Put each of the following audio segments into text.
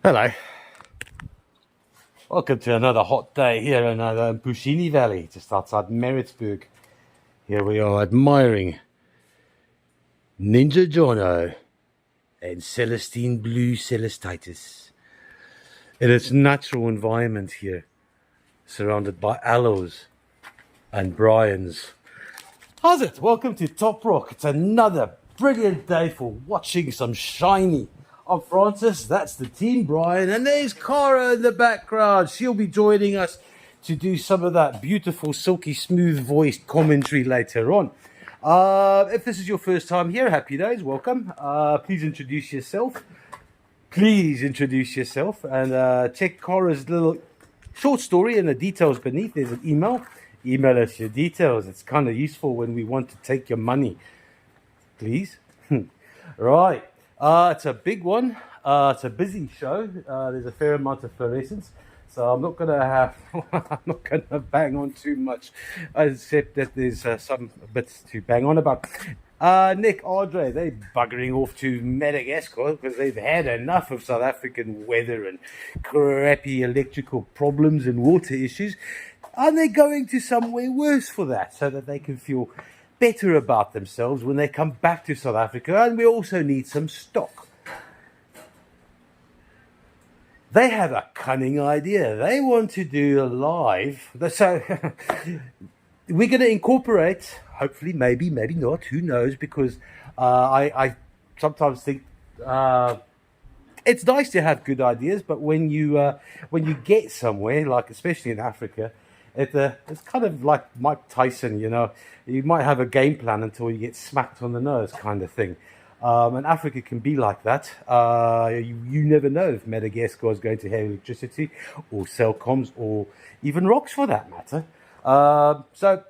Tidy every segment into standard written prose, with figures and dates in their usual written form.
Hello. Welcome to another hot day here in Bushini Valley, just outside Maritzburg. Here we are admiring Ninja Jono and Celestine Blue Celestitis in its natural environment here, surrounded by aloes and bryons. How's it? Welcome to Toprock. It's another brilliant day for watching some shiny. I'm Francis, that's the team, Brian, and there's Cara in the background. She'll be joining us to do some of that beautiful, silky, smooth-voiced commentary later on. If this is your first time here, happy days, welcome. Please introduce yourself. And check Cara's little short story and the details beneath. There's an email. Email us your details. It's kind of useful when we want to take your money. Please. Right. It's a big one. It's a busy show. There's a fair amount of fluorescence, so I'm not gonna bang on too much, except that there's some bits to bang on about. Nick, Audrey, they're buggering off to Madagascar because they've had enough of South African weather and crappy electrical problems and water issues, and they're going to somewhere worse for that, so that they can feel better about themselves when they come back to South Africa. And we also need some stock. They have a cunning idea. They want to do a live, so we're going to incorporate, hopefully, maybe not, who knows, because I sometimes think it's nice to have good ideas, but when you get somewhere, like especially in Africa, it's kind of like Mike Tyson, you know. You might have a game plan until you get smacked on the nose, kind of thing. And Africa can be like that. You never know if Madagascar is going to have electricity or cell comms or even rocks for that matter. So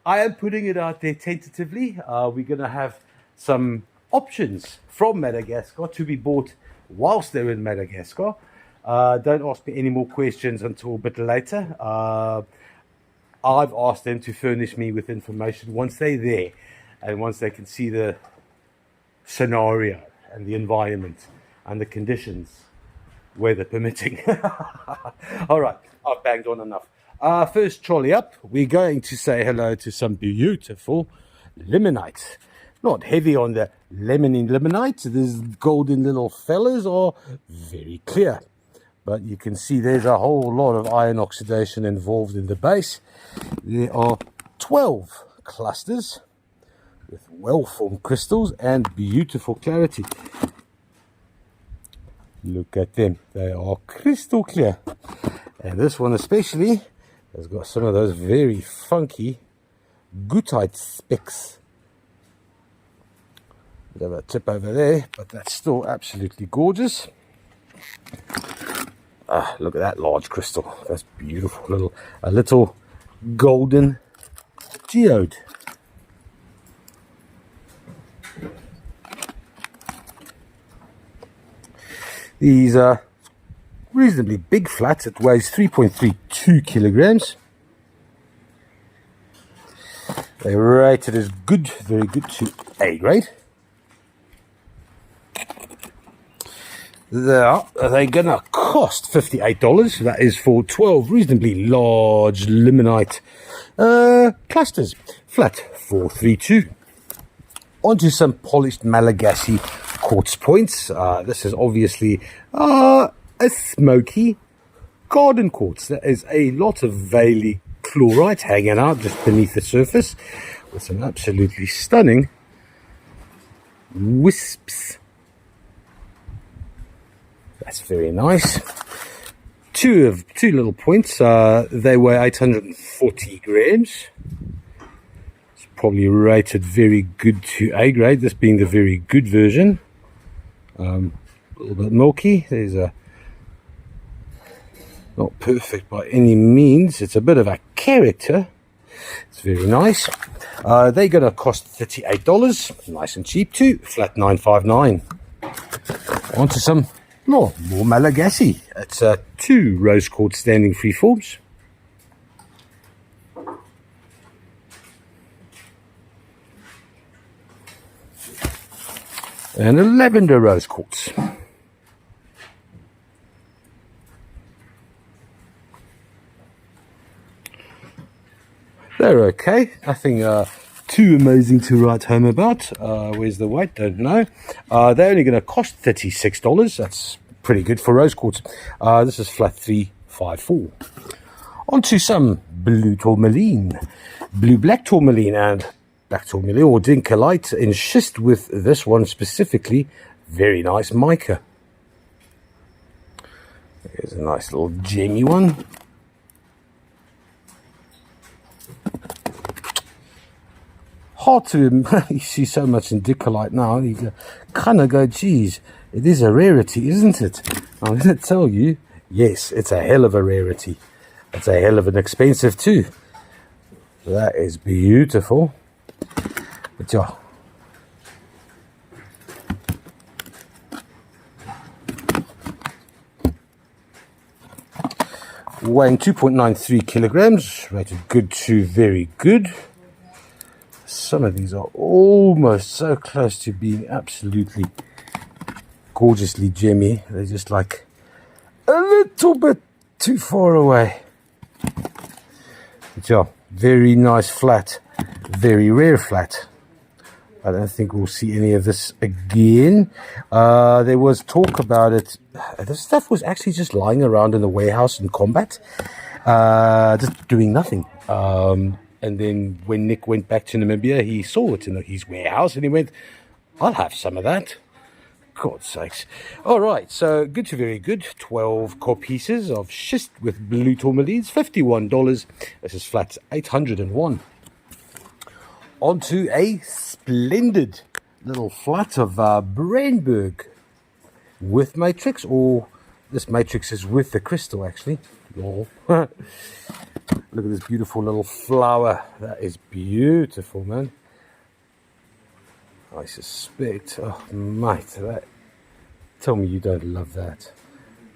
I am putting it out there tentatively. We're going to have some options from Madagascar to be bought whilst they're in Madagascar. Don't ask me any more questions until a bit later. I've asked them to furnish me with information once they're there and once they can see the scenario and the environment and the conditions, weather permitting. All right, I've banged on enough. First trolley up, we're going to say hello to some beautiful limonite. Not heavy on the lemony limonite. These golden little fellas are very clear. But you can see there's a whole lot of iron oxidation involved in the base. There are 12 clusters with well-formed crystals and beautiful clarity. Look at them. They are crystal clear. And this one especially has got some of those very funky goethite specks. Bit of a tip over there, but that's still absolutely gorgeous. Look at that large crystal. That's beautiful. A little golden geode. These are reasonably big flats. It weighs 3.32 kilograms. They're rated as good, very good to A grade. They're going to cost $58. That is for 12 reasonably large limonite clusters. Flat 432. Onto some polished Malagasy quartz points. This is obviously a smoky garden quartz. There is a lot of Valley chlorite hanging out just beneath the surface with some absolutely stunning wisps. That's very nice. Two little points. They weigh 840 grams. It's probably rated very good to A grade, this being the very good version. A little bit milky. There's a not perfect by any means. It's a bit of a character. It's very nice. They're going to cost $38. Nice and cheap too. Flat 959. Onto some more Malagasy. It's 2 rose quartz standing freeforms. And a lavender rose quartz. They're okay. Nothing too amazing to write home about. Where's the weight? Don't know. They're only going to cost $36. That's pretty good for rose quartz. This is flat 354. On to some blue tourmaline, blue-black tourmaline and black tourmaline or dinkelite in schist with this one specifically. Very nice mica. Here's a nice little gemmy one. Hard to you see so much in dinkelite now. You kind of go, geez, it is a rarity, isn't it? I'm going to tell you, yes, it's a hell of a rarity. It's a hell of an expensive too. That is beautiful. But yeah. Weighing 2.93 kilograms, rated good to very good. Some of these are almost so close to being absolutely gorgeously gemmy. They're just like a little bit too far away. But yeah, very nice flat, very rare flat. I don't think we'll see any of this again. There was talk about it. This stuff was actually just lying around in the warehouse in combat, just doing nothing. And then when Nick went back to Namibia, he saw it in his warehouse and he went, I'll have some of that. God's sakes. All right, so good to very good. 12 core pieces of schist with blue tourmalines, $51. This is flat 801. Onto a splendid little flat of Brandberg with matrix, or this matrix is with the crystal actually. Look at this beautiful little flower. That is beautiful, man. I suspect, oh mate, that, tell me you don't love that.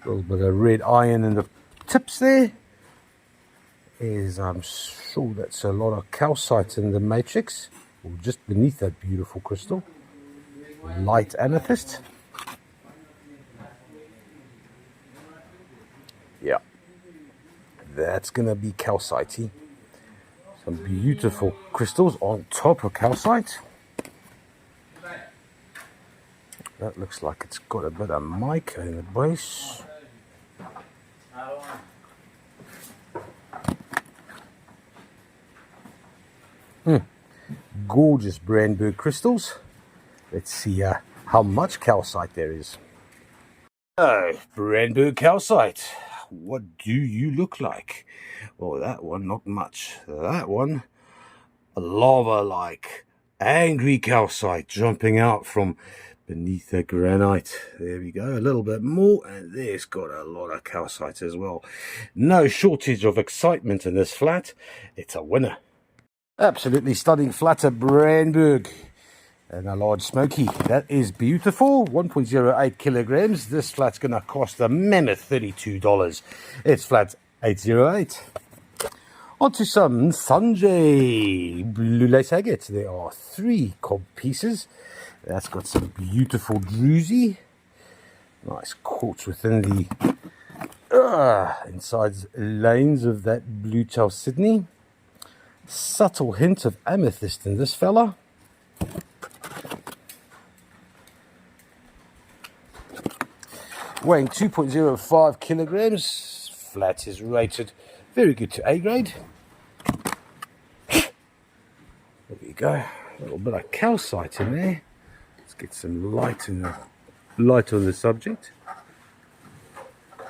A little bit of red iron in the tips there. I'm sure that's a lot of calcite in the matrix, or just beneath that beautiful crystal. Light amethyst. Yeah, that's going to be calcite. Some beautiful crystals on top of calcite. That looks like it's got a bit of mica in the base. Gorgeous Brandberg crystals. Let's see how much calcite there is. Oh, Brandberg calcite. What do you look like? Well, that one, not much. That one, a lava-like, angry calcite jumping out from beneath the granite. There we go, a little bit more, and there's got a lot of calcite as well. No shortage of excitement in this flat. It's a winner. Absolutely stunning flat of Brandberg. And a large smoky. That is beautiful. 1.08 kilograms. This flat's going to cost a mammoth $32. It's flat 808. On to some Sanjay blue lace agate. There are 3 cob pieces. That's got some beautiful druzy. Nice quartz within the inside lanes of that blue chalcedony. Subtle hint of amethyst in this fella. Weighing 2.05 kilograms. Flat is rated very good to A grade. There we go. A little bit of calcite in there. Let's get some light on the subject.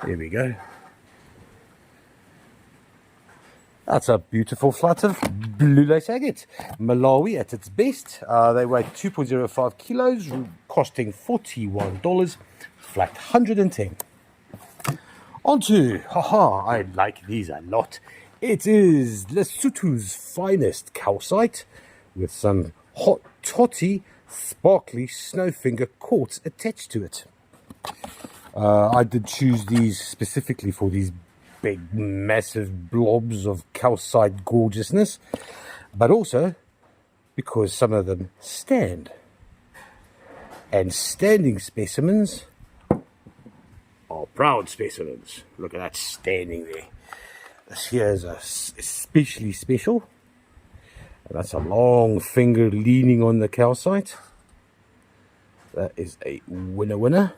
There we go. That's a beautiful flat of blue lace agate. Malawi at its best. They weigh 2.05 kilos, costing $41. Flat 110. On to, I like these a lot. It is Lesotho's finest calcite with some hot toddy, sparkly snowfinger quartz attached to it. I did choose these specifically for these big, massive blobs of calcite gorgeousness, but also because some of them stand. And standing specimens are proud specimens. Look at that standing there. This here is especially special. That's a long finger leaning on the calcite. That is a winner.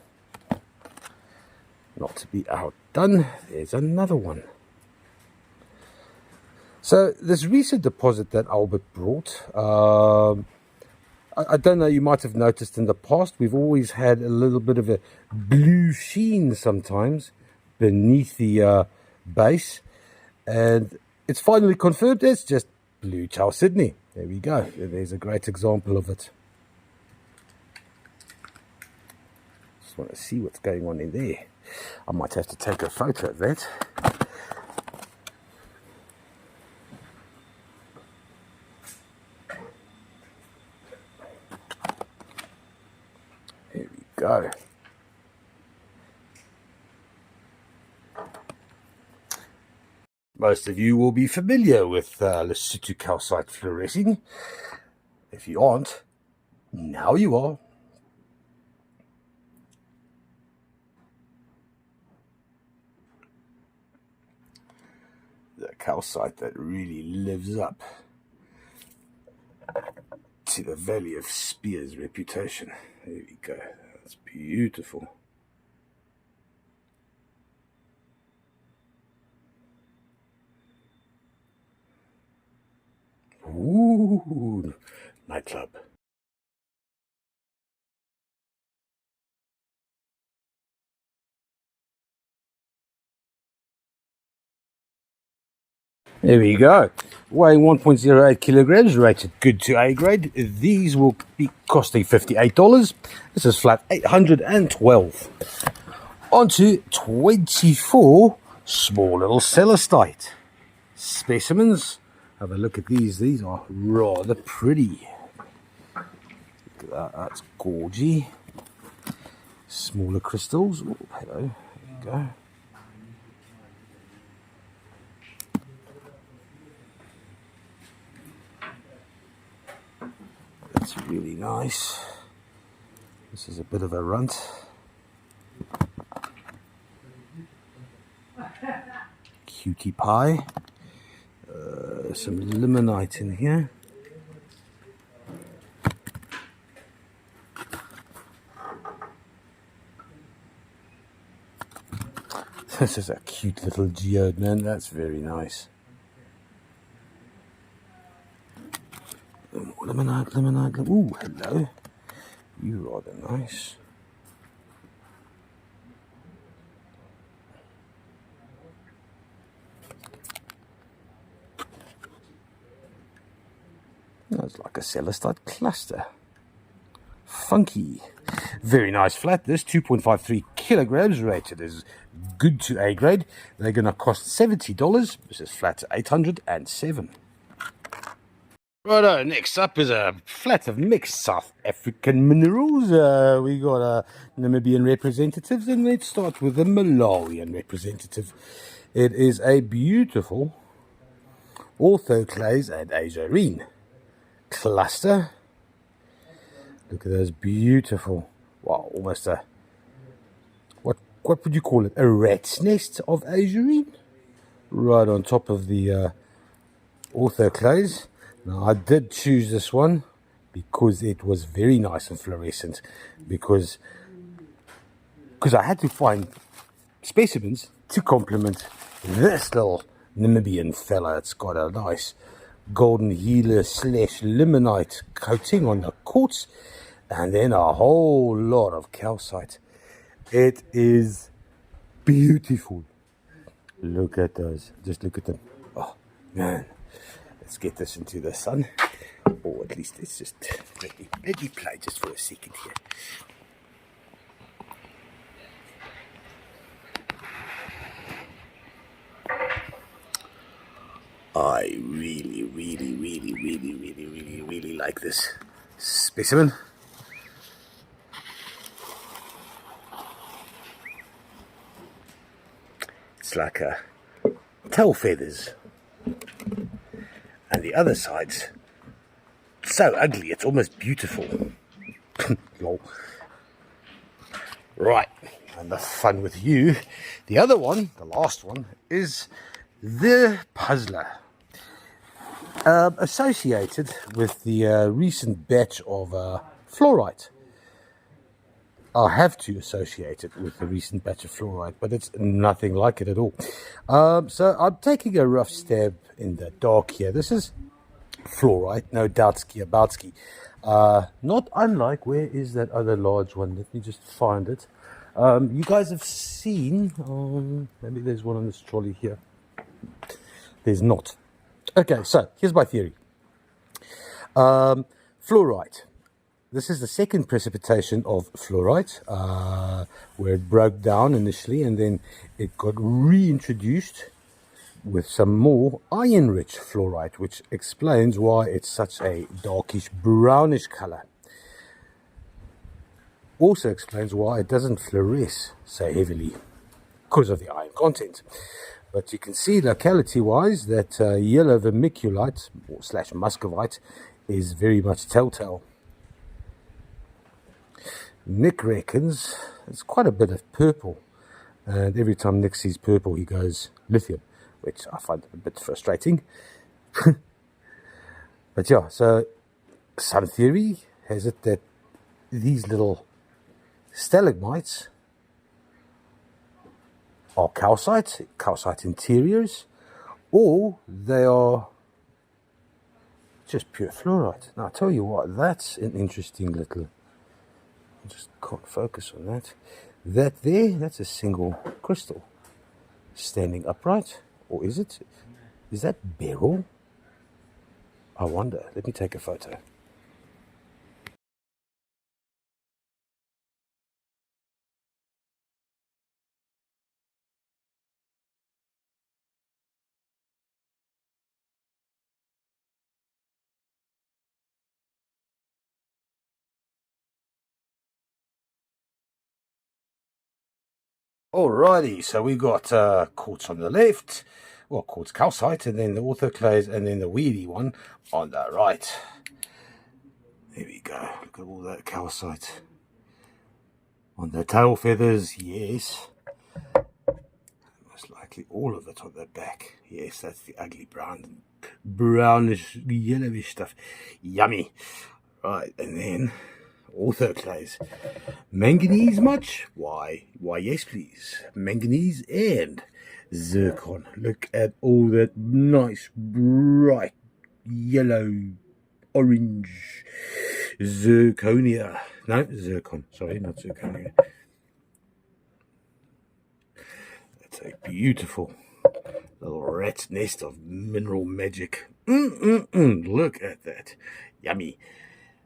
Not to be outdone, there's another one. So this recent deposit that Albert brought, I don't know, you might have noticed in the past, we've always had a little bit of a blue sheen sometimes beneath the base. And it's finally confirmed, it's just blue Chow Sydney. There we go. There's a great example of it. Just want to see what's going on in there. I might have to take a photo of that. There we go. Most of you will be familiar with Lesotho calcite fluorescing. If you aren't, now you are. The calcite that really lives up to the Valley of Spears reputation. There we go. That's beautiful. Ooh, nightclub. There we go. Weighing 1.08 kilograms, rated good to A grade. These will be costing $58. This is flat 812. On to 24 small little celestite specimens. Have a look at these. These are rather pretty. Look at that. That's gorgy. Smaller crystals. Oh, hello. There you go. That's really nice. This is a bit of a runt. Cutie pie. Some limonite in here. This is a cute little geode, man. That's very nice. Limonite. Ooh, hello. You rather nice. That's like a celestite cluster. Funky. Very nice flat. This 2.53 kilograms, rated as good to A grade. They're going to cost $70. This is flat 807. Righto, next up is a flat of mixed South African minerals. We got Namibian representatives, and let's start with the Malawian representative. It is a beautiful orthoclase and azurine cluster. Look at those beautiful, wow, almost a, what would you call it, a rat's nest of azurine right on top of the orthoclase. Now I did choose this one because it was very nice and fluorescent, because I had to find specimens to complement this little Namibian fella. It's got a nice golden healer / limonite coating on the quartz, and then a whole lot of calcite. It is beautiful. Look at those. Just look at them. Oh man, let's get this into the sun, or at least let's just let me play just for a second here. I really like this specimen. It's like a tail feathers, and the other side's so ugly it's almost beautiful. Lol. Right, and the fun with you. The other one, the last one, is the puzzler. associated with the recent batch of fluorite. I have to associate it with the recent batch of fluorite, but it's nothing like it at all. So I'm taking a rough stab in the dark here. This is fluorite, no doubtski aboutski. Not unlike, where is that other large one? Let me just find it. You guys have seen, maybe there's one on this trolley here. There's not. Okay, so here's my theory. Fluorite. This is the second precipitation of fluorite, where it broke down initially and then it got reintroduced with some more iron-rich fluorite, which explains why it's such a darkish brownish color. Also explains why it doesn't fluoresce so heavily, because of the iron content. But you can see locality-wise that yellow vermiculite or / muscovite is very much telltale. Nick reckons it's quite a bit of purple, and every time Nick sees purple he goes lithium, which I find a bit frustrating. But yeah, so some theory has it that these little stalagmites are calcite interiors, or they are just pure fluorite. Now, I'll tell you what, that's an interesting little, I just can't focus on that. That there, that's a single crystal standing upright, or is it? Is that beryl? I wonder. Let me take a photo. Alrighty, so we got quartz on the left, well, quartz calcite, and then the orthoclase, and then the weedy one on the right. There we go. Look at all that calcite on the tail feathers. Yes, most likely all of it on the back. Yes, that's the ugly brownish, yellowish stuff. Yummy. Right, and then orthoclase. Manganese much? Why yes please. Manganese and zircon. Look at all that nice bright yellow orange zirconia. No, zircon. Sorry, not zirconia. That's a beautiful little rat's nest of mineral magic. Look at that. Yummy.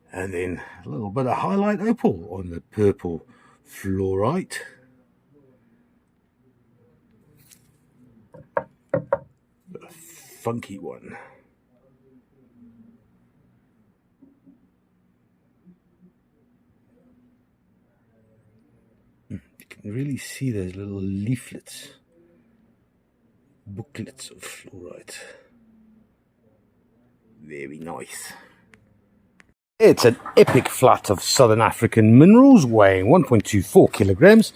And then a little bit of highlight opal on the purple fluorite. A funky one. You can really see those little leaflets, booklets of fluorite. Very nice. It's an epic flat of Southern African minerals weighing 1.24 kilograms,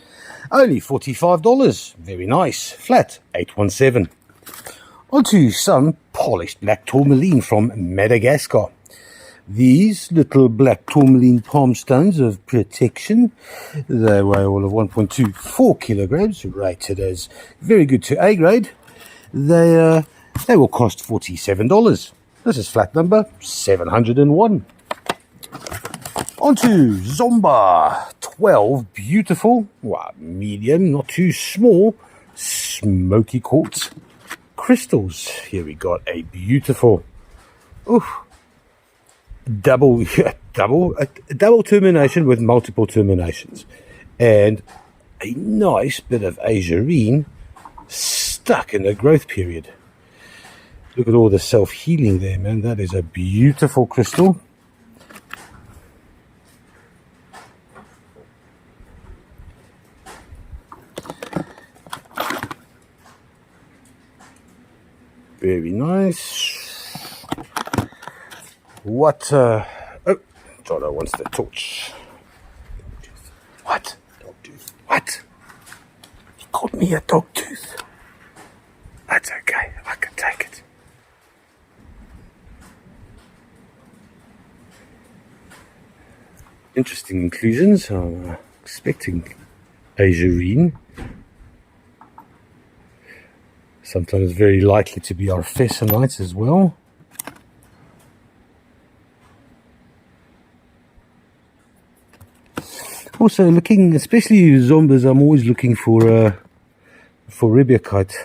only $45. Very nice. Flat 817. Onto some polished black tourmaline from Madagascar. These little black tourmaline palm stones of protection, they weigh all of 1.24 kilograms, rated as very good to A grade. They will cost $47. This is flat number 701. Onto Zomba 12 beautiful, well, medium, not too small, smoky quartz crystals. Here we got a beautiful, double termination with multiple terminations, and a nice bit of azurine stuck in the growth period. Look at all the self-healing there, man. That is a beautiful crystal. Very nice. What? Oh, Jono wants the torch. What? Dog tooth. What? He called me a dog tooth. That's okay. I can take it. interesting inclusions. I'm expecting azurine. Sometimes very likely to be arfesonite as well. Also looking, especially zombas, I'm always looking for rebecite.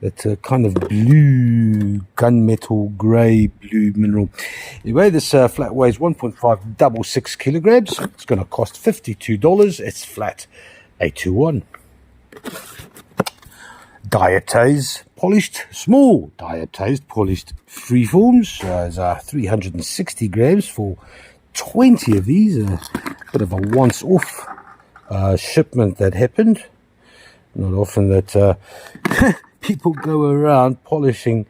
That kind of blue, gunmetal, grey, blue mineral. Anyway, this flat weighs 1.566 kilograms. It's going to cost $52. It's flat 821. Diatase polished, small diatase polished freeforms. There's 360 grams for 20 of these. A bit of a once-off shipment that happened. Not often that people go around polishing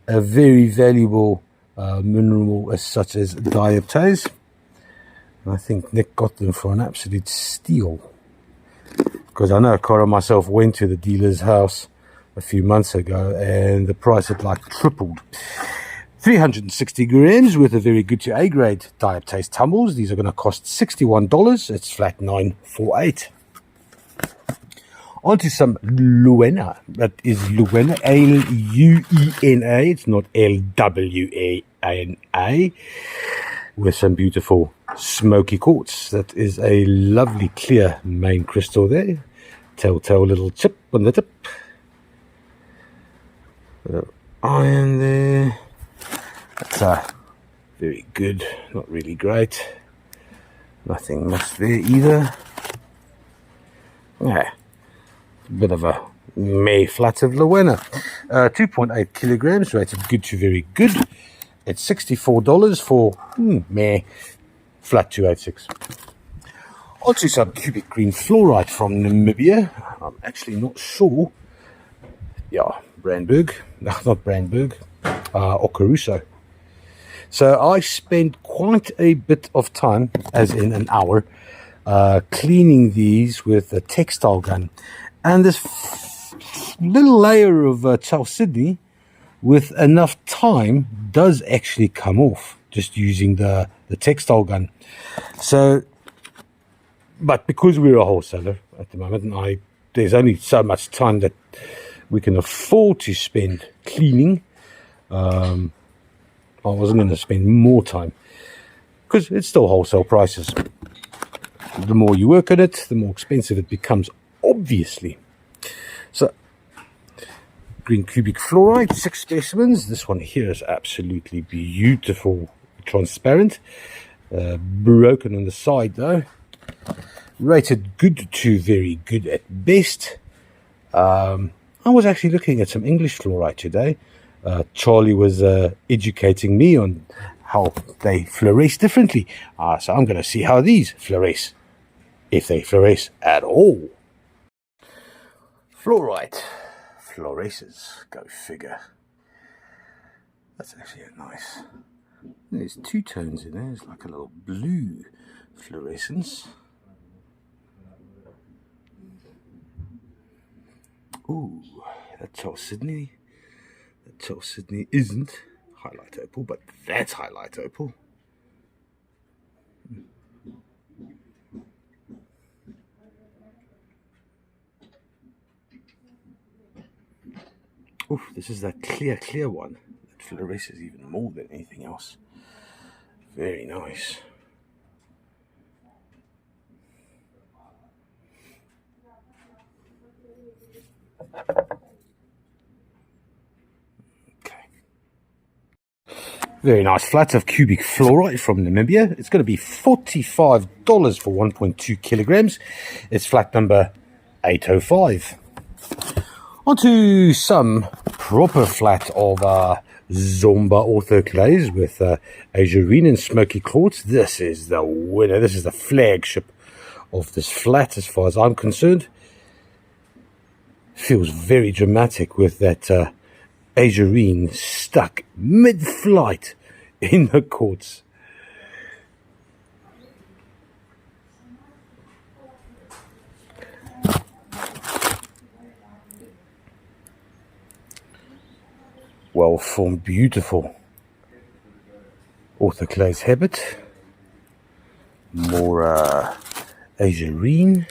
a very valuable mineral as such as diatase. I think Nick got them for an absolute steal. Because I know Cara myself went to the dealer's house a few months ago and the price had like tripled. 360 grams worth of very good to A grade diatase tumbles. These are going to cost $61. It's flat 948. On to some Luena. That is Luena, L-U-E-N-A. It's not L-W-A-N-A. With some beautiful smoky quartz. That is a lovely clear main crystal there. Telltale little chip on the tip. Bit of iron there. That's very good. Not really great. Nothing much there either. Yeah. Bit of a meh flat of Luena. 2.8 kilograms, rated good to very good. It's $64 for meh flat 286. Onto some cubic green fluorite from Namibia. I'm actually not sure. Yeah, Brandberg. No, not Brandberg. Okaruso. So I spent quite a bit of time, as in an hour, cleaning these with a textile gun. And this little layer of chalcedony with enough time does actually come off just using the textile gun. So, but because we're a wholesaler at the moment, and there's only so much time that we can afford to spend cleaning, I wasn't going to spend more time because it's still wholesale prices. The more you work at it, the more expensive it becomes, obviously. So, green cubic fluorite, 6 specimens. This one here is absolutely beautiful, transparent. Broken on the side though. Rated good to very good at best. I was actually looking at some English fluorite today. Charlie was educating me on how they fluoresce differently. So I'm going to see how these fluoresce, if they fluoresce at all. Fluorite fluoresces, go figure. That's actually a nice. There's 2 tones in there. It's like a little blue fluorescence. Ooh, that chalcedony. That chalcedony isn't highlight opal, but that's highlight opal. Oof, this is that clear one. That fluoresces even more than anything else. Very nice. Okay. Very nice flat of cubic fluorite from Namibia. It's going to be $45 for 1.2 kilograms. It's flat number 805. Onto some proper flat of Zomba orthoclase with azurine and smoky quartz. This is the winner. This is the flagship of this flat as far as I'm concerned. Feels very dramatic with that azurine stuck mid-flight in the quartz. Well formed, beautiful orthoclase habit. More azurine.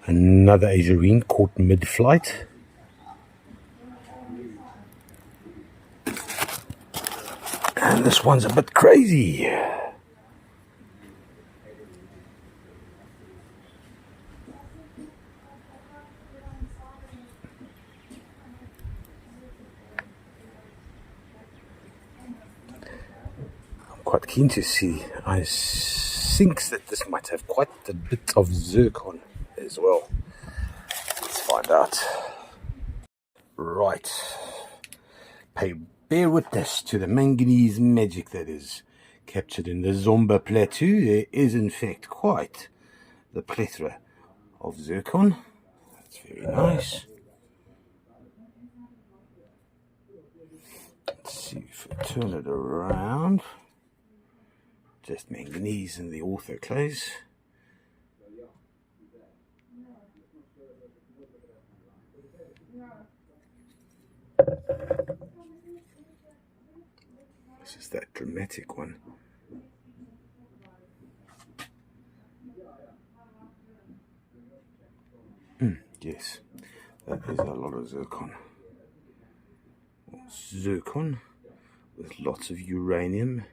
Another azurine caught mid-flight. And this one's a bit crazy. Quite keen to see. I think that this might have quite a bit of zircon as well. Let's find out. Right. Bear witness to the manganese magic that is captured in the Zomba Plateau. There is in fact quite the plethora of zircon. That's very nice. Let's see if we turn it around. Just manganese in the orthoclase. This is that dramatic one. Yes, that is a lot of zircon. Zircon with lots of uranium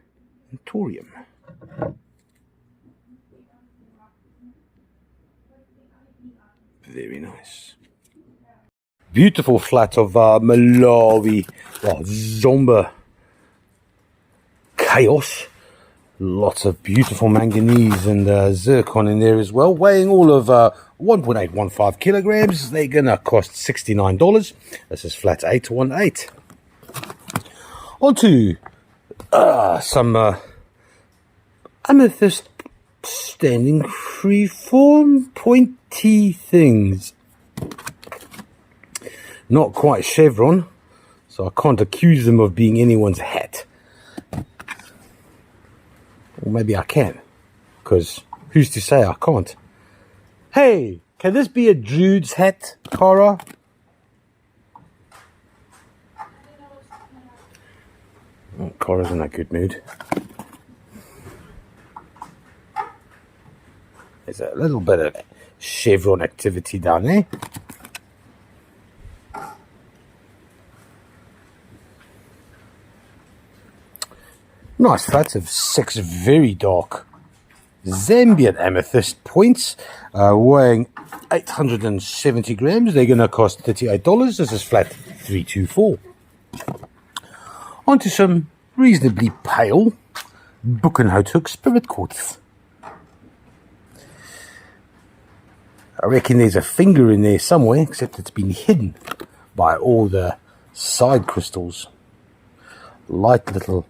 and thorium. Very nice. Beautiful flat of Malawi, Zomba chaos. Lots of beautiful manganese and zircon in there as well, weighing all of 1.815 kilograms. They're gonna cost $69. This is flat 818. On to some amethyst standing freeform pointy things. Not quite chevron, so I can't accuse them of being anyone's hat. Or maybe I can, because who's to say I can't? Hey, can this be a Druid's hat, Cara? Oh, Cara's in a good mood. There's a little bit of chevron activity down there. Nice flats of 6 very dark Zambian amethyst points, weighing 870 grams. They're going to cost $38. This is flat 324. On to some reasonably pale Buchenhouthoek spirit quartz. I reckon there's a finger in there somewhere, except it's been hidden by all the side crystals. Light little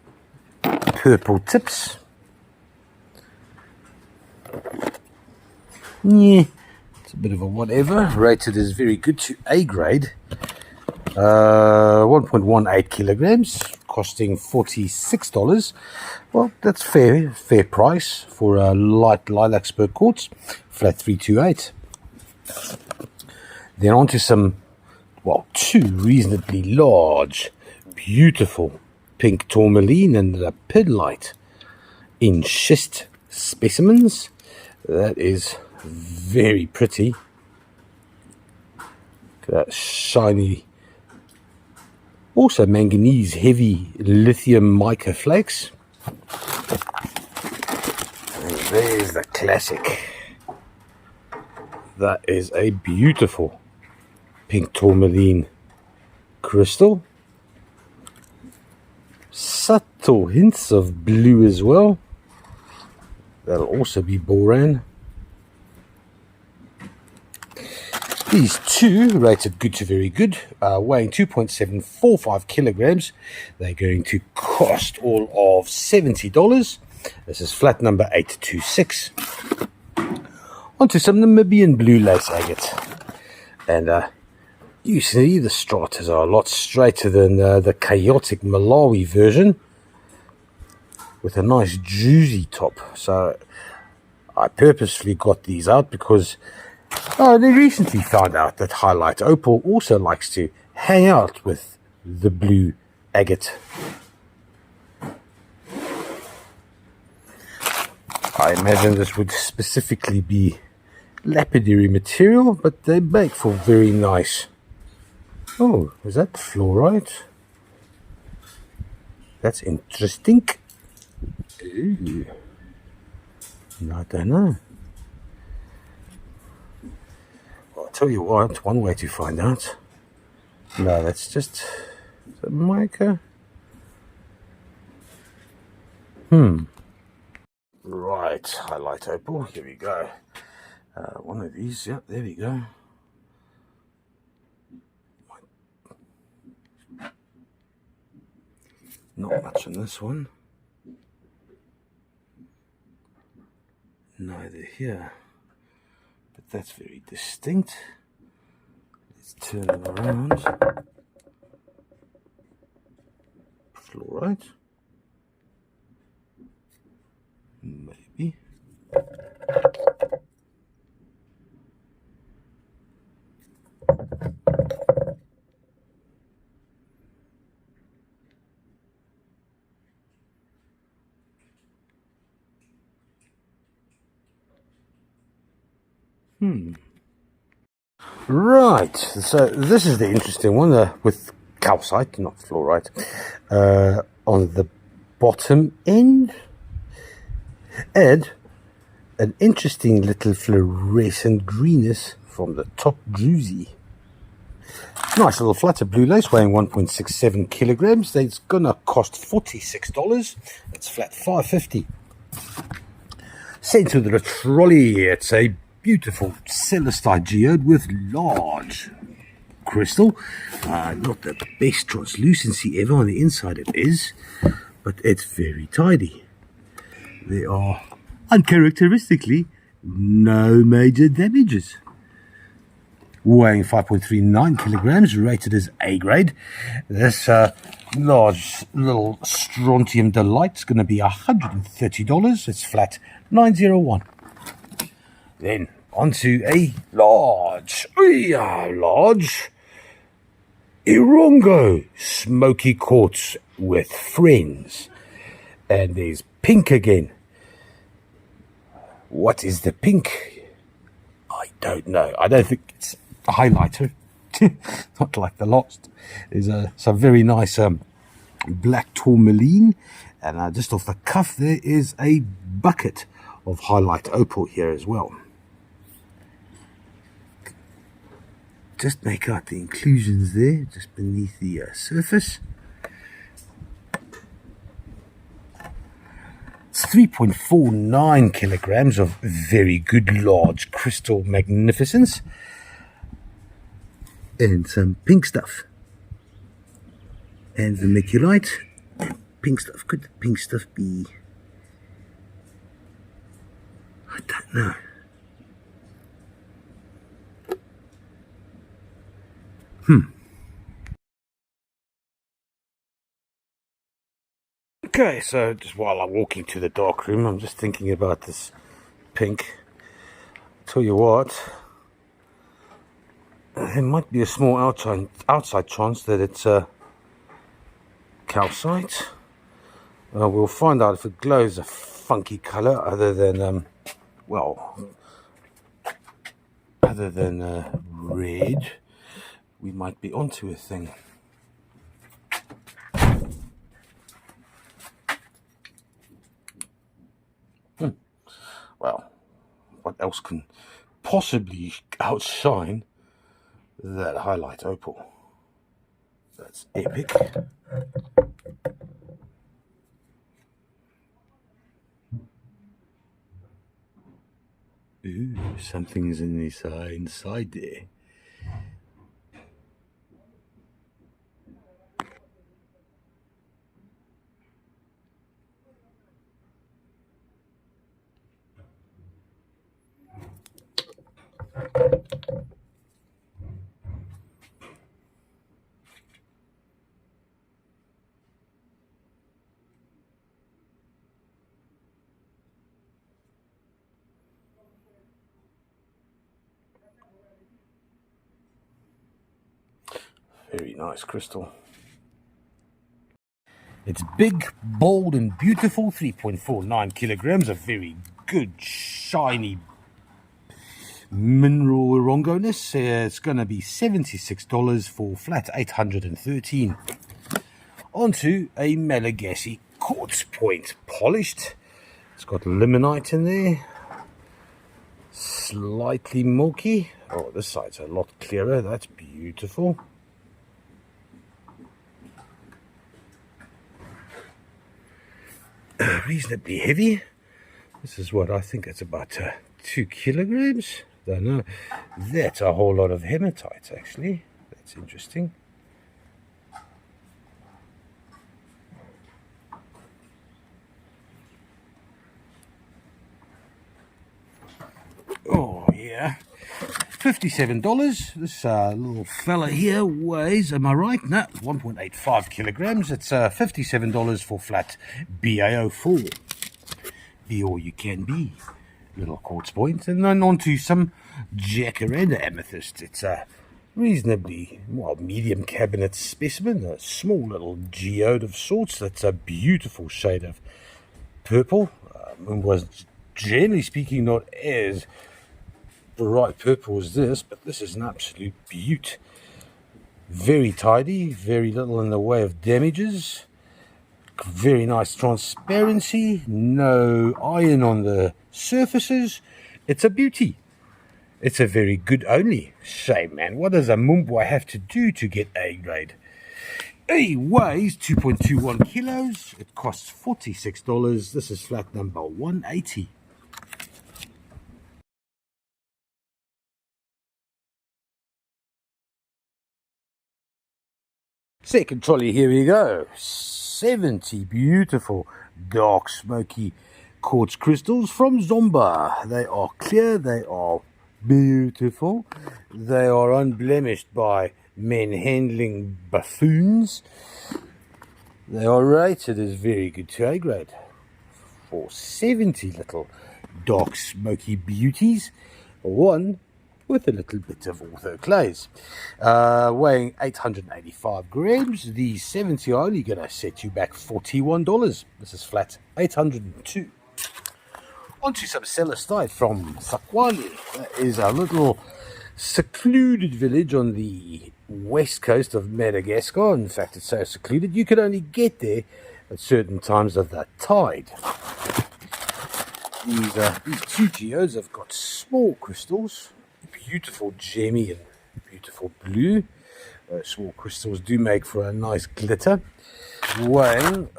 purple tips. Yeah, it's a bit of a whatever. Rated as very good to A grade. 1.18 kilograms, costing $46. Well, that's fair price for a light lilac spur quartz. Flat 328. Then on to some, two reasonably large, beautiful pink tourmaline and lapidolite in schist specimens. That is very pretty. Look at that shiny, also manganese heavy lithium mica flakes. And there's the classic. That is a beautiful pink tourmaline crystal. Subtle hints of blue as well. That'll also be boran. These two rated good to very good, weighing 2.745 kilograms. They're going to cost all of $70. This is flat number 826. Onto some Namibian blue lace agate. And you see the stratas are a lot straighter than the chaotic Malawi version, with a nice juicy top. So I purposely got these out because they recently found out that Highlight Opal also likes to hang out with the blue agate. I imagine this would specifically be lapidary material, but they make for very nice. Oh, is that fluorite? That's interesting. Ooh. I don't know. Well, I'll tell you what, one way to find out. No, that's just the mica. Right, highlight opal. Here we go. One of these. Yep, there we go. Not much on this one. Neither here. But that's very distinct. Let's turn it around. Fluorite. Maybe. Right, so this is the interesting one with calcite, not fluorite, on the bottom end, and an interesting little fluorescent greenness from the top druzy. Nice little flutter blue lace weighing 1.67 kilograms. It's gonna cost $46. It's flat $5.50. Sent to the trolley. It's a beautiful celestite geode with large crystal. Not the best translucency ever on the inside, it is, but it's very tidy. There are uncharacteristically no major damages. Weighing 5.39 kilograms, rated as A grade. This large little strontium delight is going to be $130. It's flat 901. Then onto a large Irongo smoky quartz with friends. And there's pink again. What is the pink? I don't know. I don't think it's a highlighter. Not like the last. There's some very nice black tourmaline. And just off the cuff there is a bucket of highlight opal here as well. Just make out the inclusions there, just beneath the surface. It's 3.49 kilograms of very good large crystal magnificence. And some pink stuff. And vermiculite. Pink stuff. Could the pink stuff be? I don't know. Okay, so just while I'm walking to the dark room, I'm just thinking about this pink. Tell you what, there might be a small outside chance that it's calcite. We'll find out if it glows a funky color other than red. We might be onto a thing. Well, what else can possibly outshine that highlight opal? That's epic. Ooh, something's inside there. Very nice crystal. It's big, bold and beautiful, 3.49 kilograms, a very good shiny mineral orongoness. It's going to be $76 for flat 813. Onto a Malagasy quartz point polished. It's got limonite in there, slightly milky. Oh, this side's a lot clearer. That's beautiful. Reasonably heavy. This is what I think it's about 2 kilograms. Don't know. That's a whole lot of hematite, actually. That's interesting. Oh yeah, $57. This little fella here weighs, am I right? No, 1.85 kilograms. It's $57 for flat BAO4. Be all you can be. Little quartz point. And then on to some jacaranda amethyst. It's a reasonably, well, medium cabinet specimen. A small little geode of sorts. That's a beautiful shade of purple. Was generally speaking not as bright purple as this, but this is an absolute beaut. Very tidy, very little in the way of damages. Very nice transparency, no iron on the surfaces. It's a beauty. It's a very good only. Shame, man. What does a Mumbwa have to do to get A grade? It weighs 2.21 kilos. It costs $46. This is flat number 180. Second trolley, here we go. 70 beautiful dark smoky quartz crystals from Zomba. They are clear, they are beautiful, they are unblemished by men handling buffoons. They are rated as very good to A grade for 70 little dark smoky beauties, one with a little bit of orthoclase. Weighing 885 grams, these 70 are only going to set you back $41. This is flat 802. Onto some celestite from Sakwali. That is a little secluded village on the west coast of Madagascar. In fact, it's so secluded you can only get there at certain times of the tide. These two geodes have got small crystals, beautiful gemmy and beautiful blue. Small crystals do make for a nice glitter. Weighing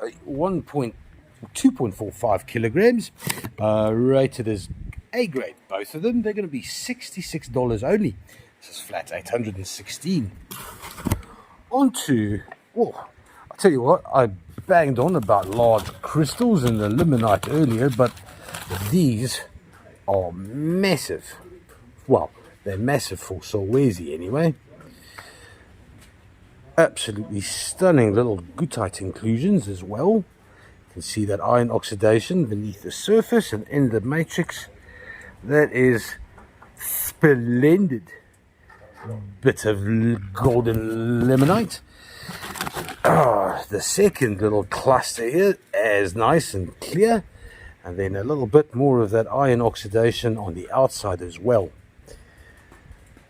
2.45 kilograms, rated as A grade. Both of them, they're going to be $66 only. This is flat 816. Onto, well, I'll tell you what, I banged on about large crystals and the limonite earlier, but these are massive. Well, they're massive for Solwezi anyway. Absolutely stunning little goethite inclusions as well. You can see that iron oxidation beneath the surface and in the matrix. That is splendid. Bit of golden limonite. The second little cluster here is nice and clear, and then a little bit more of that iron oxidation on the outside as well.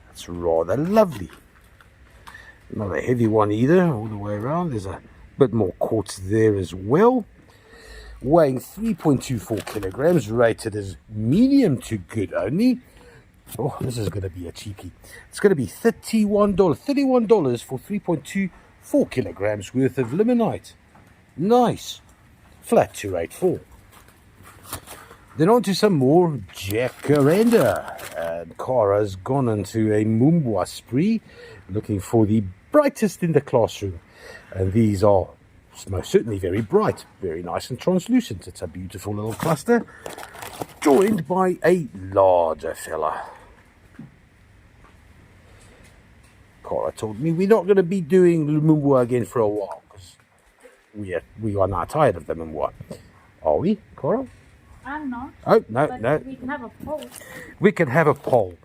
That's rather lovely. Not a heavy one either, all the way around. There's a bit more quartz there as well. Weighing 3.24 kilograms, rated as medium to good only. Oh, this is going to be a cheapie. It's going to be $31 for 3.24 kilograms worth of limonite. Nice. Flat 284. Then on to some more jacaranda. And Kara's gone into a Mumbwa spree, looking for the brightest in the classroom. And these are most certainly very bright, very nice and translucent. It's a beautiful little cluster, joined by a larger fella. Kara told me we're not going to be doing Mumbwa again for a while, because we are now tired of the Mumbwa. Are we, Kara? I'm not. Oh, no, But no. we can have a poll. We can have a poll.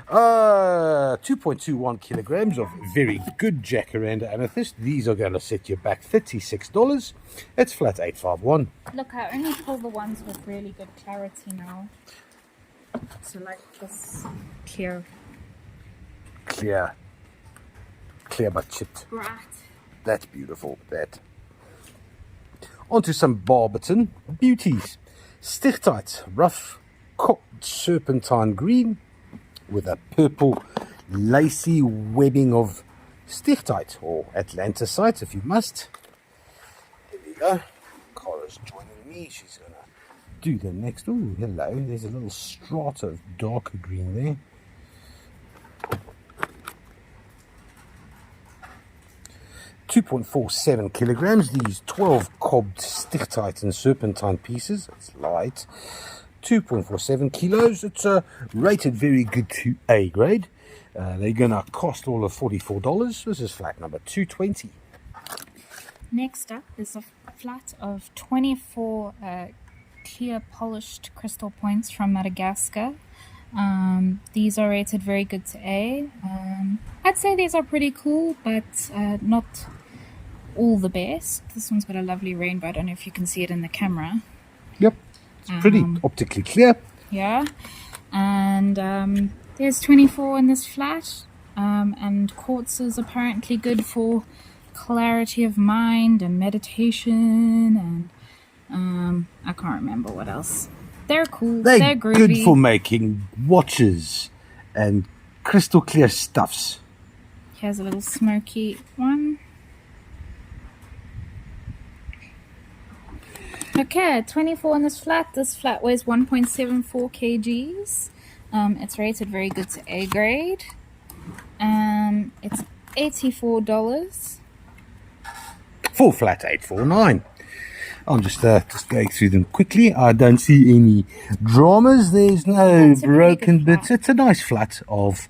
2.21 kilograms of very good jacaranda amethyst. These are going to set you back $36. It's flat 851. Look, I only pull the ones with really good clarity now. So like this clear But chipped. bright. That's beautiful. That. Onto some Barberton beauties. Stichtite, rough cocked serpentine green with a purple lacy webbing of stichtite or atlanticite if you must. Here we go. Cara's joining me. She's going to do the next. Oh, hello. There's a little strata of darker green there. .47 kilograms. These 12 cobbed stichtite and serpentine pieces. It's light. 2.47 kilos. It's rated very good to A grade. They're going to cost all of $44. This is flat number 220. Next up is a flat of 24 clear polished crystal points from Madagascar. These are rated very good to A. I'd say these are pretty cool, but not all the best. This one's got a lovely rainbow. I don't know if you can see it in the camera. Yep, it's pretty optically clear. Yeah, and there's 24 in this flat, and quartz is apparently good for clarity of mind and meditation, and I can't remember what else. They're cool. They're groovy. Good for making watches and crystal clear stuffs. Here's a little smoky one. Okay, 24 in this flat. This flat weighs 1.74 kgs. It's rated very good to A grade. It's $84. Full flat 849. I'm just going through them quickly. I don't see any dramas. There's no broken bits. It's a nice flat of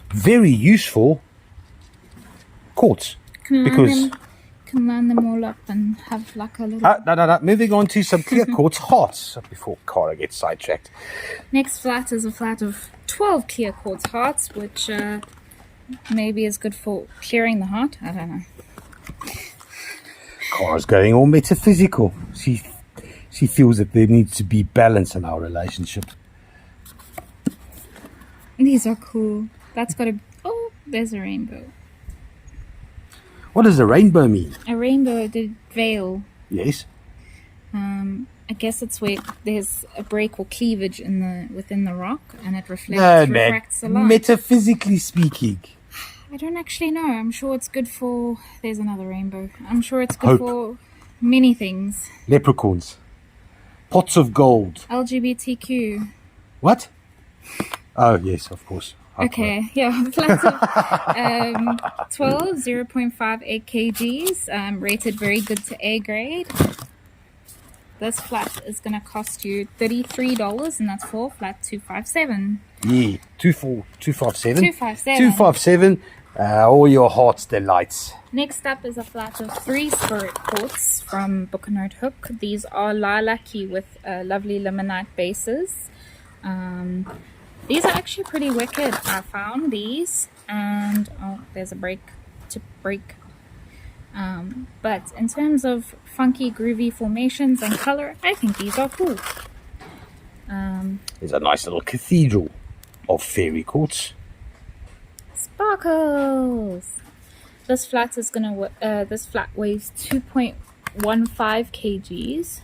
very useful quartz. Can line them all up and have like a little... No. Moving on to some clear quartz hearts before Cara gets sidetracked. Next flat is a flat of 12 clear quartz hearts, which maybe is good for clearing the heart. I don't know. Cara's going all metaphysical. She feels that there needs to be balance in our relationship. These are cool. That's got a... Oh, there's a rainbow. What does a rainbow mean? A rainbow, the veil. Yes. I guess it's where there's a break or cleavage within the rock, and it refracts the light. Metaphysically speaking. I don't actually know. I'm sure it's good for... There's another rainbow. I'm sure it's good for many things. Leprechauns. Pots of gold. LGBTQ. What? Oh, yes, of course. Okay, yeah. Flat of 12, 0.58 kgs. Rated very good to A grade. This flat is going to cost you $33, and that's for flat 257. Yeah, 257. 257. 257. All your heart's delights. Next up is a flat of 3 spirit quartz from Book and Note Hook. These are lilac-y with lovely limonite bases. These are actually pretty wicked. I found these, and there's a break to break. But in terms of funky, groovy formations and color, I think these are cool. There's a nice little cathedral of fairy quartz. Sparkles. This flat is this flat weighs 2.15 kgs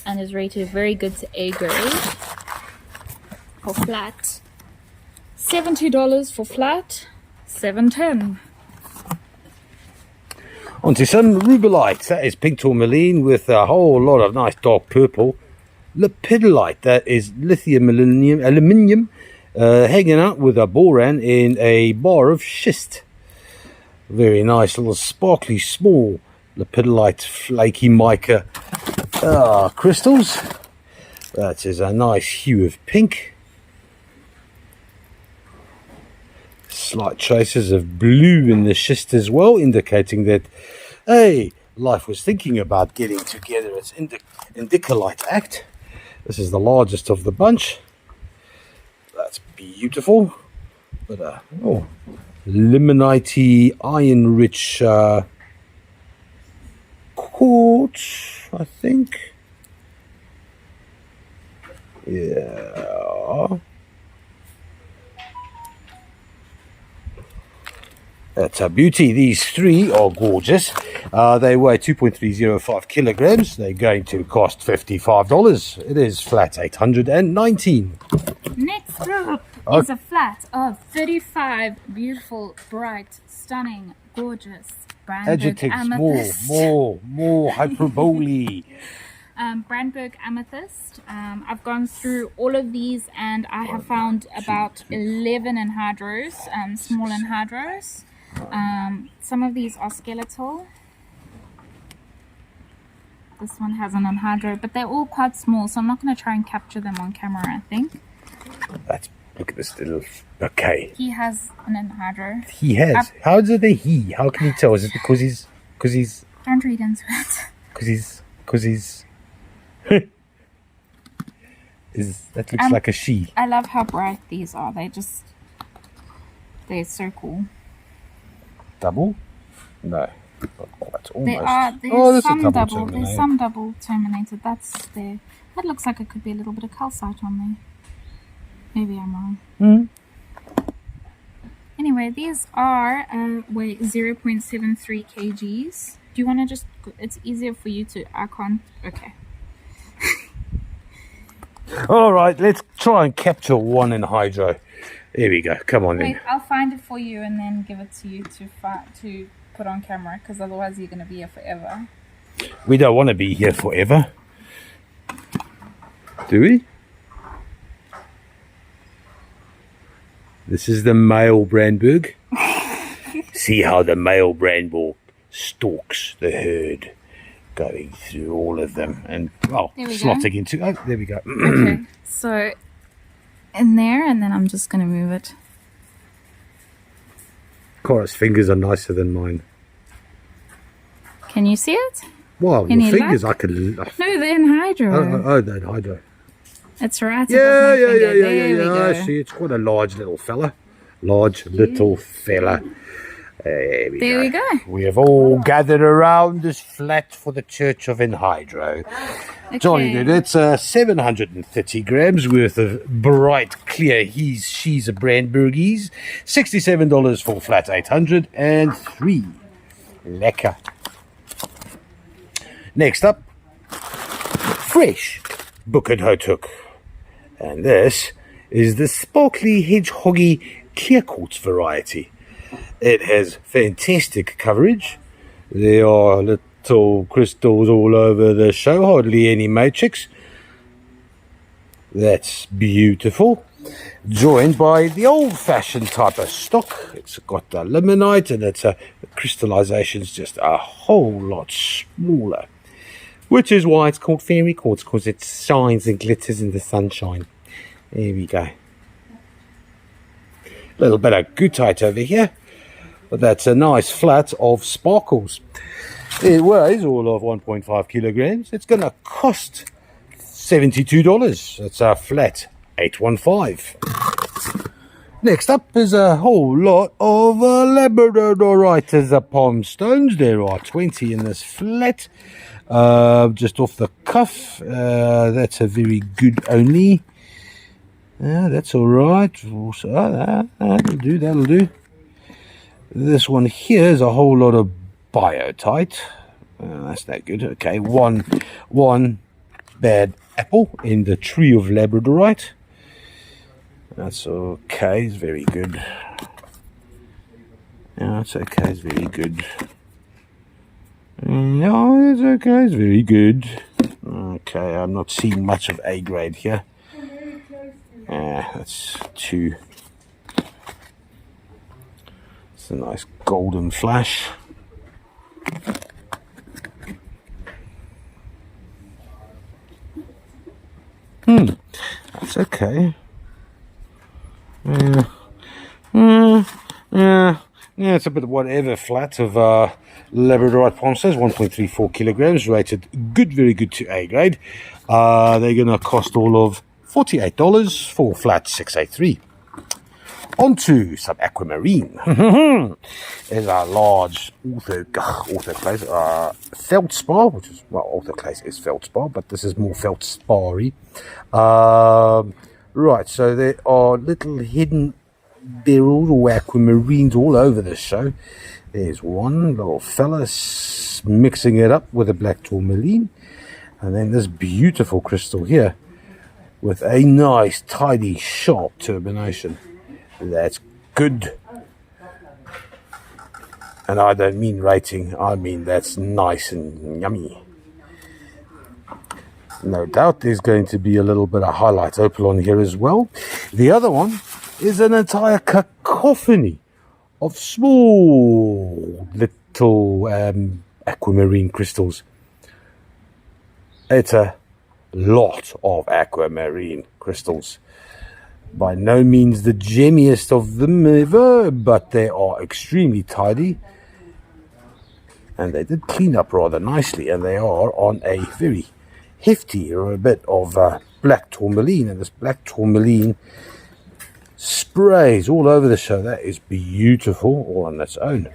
and is rated very good to A grade. For flat, $70 for flat, $710. Onto some rubellite. That is pink tourmaline with a whole lot of nice dark purple. Lepidolite. That is lithium aluminium hanging out with a boron in a bar of schist. Very nice little sparkly small lepidolite flaky mica crystals. That is a nice hue of pink. Slight traces of blue in the schist as well, indicating that, hey, life was thinking about getting together its indicolite act. This is the largest of the bunch. That's beautiful. But limonite, iron-rich quartz, I think. Yeah. That's a beauty. These three are gorgeous. They weigh 2.305 kilograms. They're going to cost $55. It is flat 819. Next up is a flat of 35 beautiful, bright, stunning, gorgeous Brandberg Adjectives, amethyst. more hyperbole. Brandberg amethyst. I've gone through all of these and I have found about 11 anhydros, small anhydros. Some of these are skeletal. This one has an anhydro, but they're all quite small, so I'm not going to try and capture them on camera, I think. Look at this little bouquet. He has an anhydro. He has. How is it a he? How can you tell? Is it because he's Don't read into it. because he's that looks like a she. I love how bright these are. They're so cool. Double? No, not quite. Almost. There's some double. There's some double terminated. That's there. That looks like it could be a little bit of calcite on there. Maybe I'm wrong. Anyway, these are weigh 0.73 kgs. Do you want to just? It's easier for you to. I can't. Okay. All right, let's try and capture one in hydro. Here we go. Come on, Wait, then. I'll find it for you and then give it to you to put on camera, because otherwise you're going to be here forever. We don't want to be here forever, do we? This is the male Brandberg. See how the male Brandberg stalks the herd, going through all of them and slotting into. Oh, there we go. Okay, so in there, and then I'm just going to move it. Cora's fingers are nicer than mine. Can you see it? Wow, Any your fingers, luck? I could. No, they're in hydro. Oh, that hydro. It's right above Yeah, my yeah, finger. yeah. There we go. I see, it's quite a large little fella. Little fella. There we go. We have all gathered around this flat for the Church of Enhydro. Okay. Jolly good. It's 730 grams worth of bright, clear she's a Brandbergies. $67 for flat 803. Lekker. Next up, fresh Book and Hook. And this is the sparkly hedgehoggy clear quartz variety. It has fantastic coverage. There are little crystals all over the show, hardly any matrix. That's beautiful. Joined by the old-fashioned type of stock. It's got the limonite, and the crystallization's just a whole lot smaller. Which is why it's called fairy quartz, because it shines and glitters in the sunshine. There we go. A little bit of gootite over here. But that's a nice flat of sparkles. It weighs all of 1.5 kilograms. It's going to cost $72. It's a flat 815. Next up is a whole lot of labradorite palm stones. There are 20 in this flat. Just off the cuff. That's a very good only. That's all right. That'll do. This one here is a whole lot of biotite. That's no good. Okay, one bad apple in the tree of labradorite. That's okay. It's very good. Yeah, it's okay. It's very good. No, it's okay. It's very good. Okay, I'm not seeing much of A grade here. That's two. It's a nice golden flash. That's okay. Yeah, it's a bit of whatever flat of Labradorite Ponces, 1.34 kilograms, rated good, very good to A grade. They're going to cost all of $48 for flat 683. On to some aquamarine. There's a large orthoclase, feldspar, which is, well, orthoclase is feldspar, but this is more feldspar-y. Right, so there are little hidden barrels or aquamarines all over this show. There's one little fella mixing it up with a black tourmaline, and then this beautiful crystal here with a nice, tidy, sharp turbination. That's good. And I don't mean rating, I mean that's nice and yummy. No doubt there's going to be a little bit of highlight opal on here as well. The other one is an entire cacophony of small little aquamarine crystals. It's a lot of aquamarine crystals. By no means the gemmiest of them ever, but they are extremely tidy. And they did clean up rather nicely, and they are on a very hefty or a bit of black tourmaline, and this black tourmaline sprays all over the show. That is beautiful all on its own.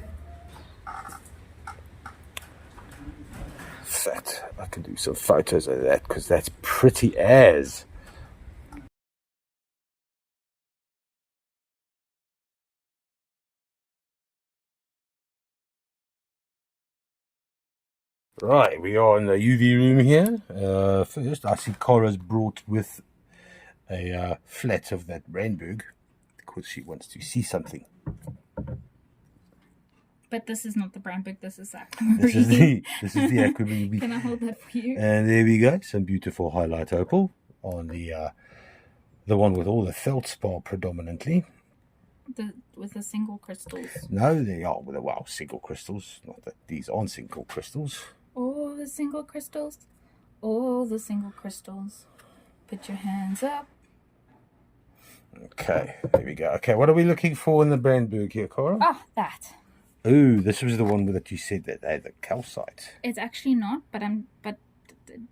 In fact, I can do some photos of that because that's pretty as. Right, we are in the UV room here. First, I see Cora's brought with a flat of that Brandberg because she wants to see something. But this is not the Brandberg, this is This is the aquamarine. Can I hold that for you? And there we go, some beautiful highlight opal on the one with all the feldspar predominantly. With the single crystals. No, they are with single crystals. Not that these aren't single crystals. All the single crystals. All the single crystals. Put your hands up. Okay, there we go. Okay, what are we looking for in the Brandberg here, Cora? Ah, that. Ooh, this was the one that you said that they had the calcite. It's actually not, but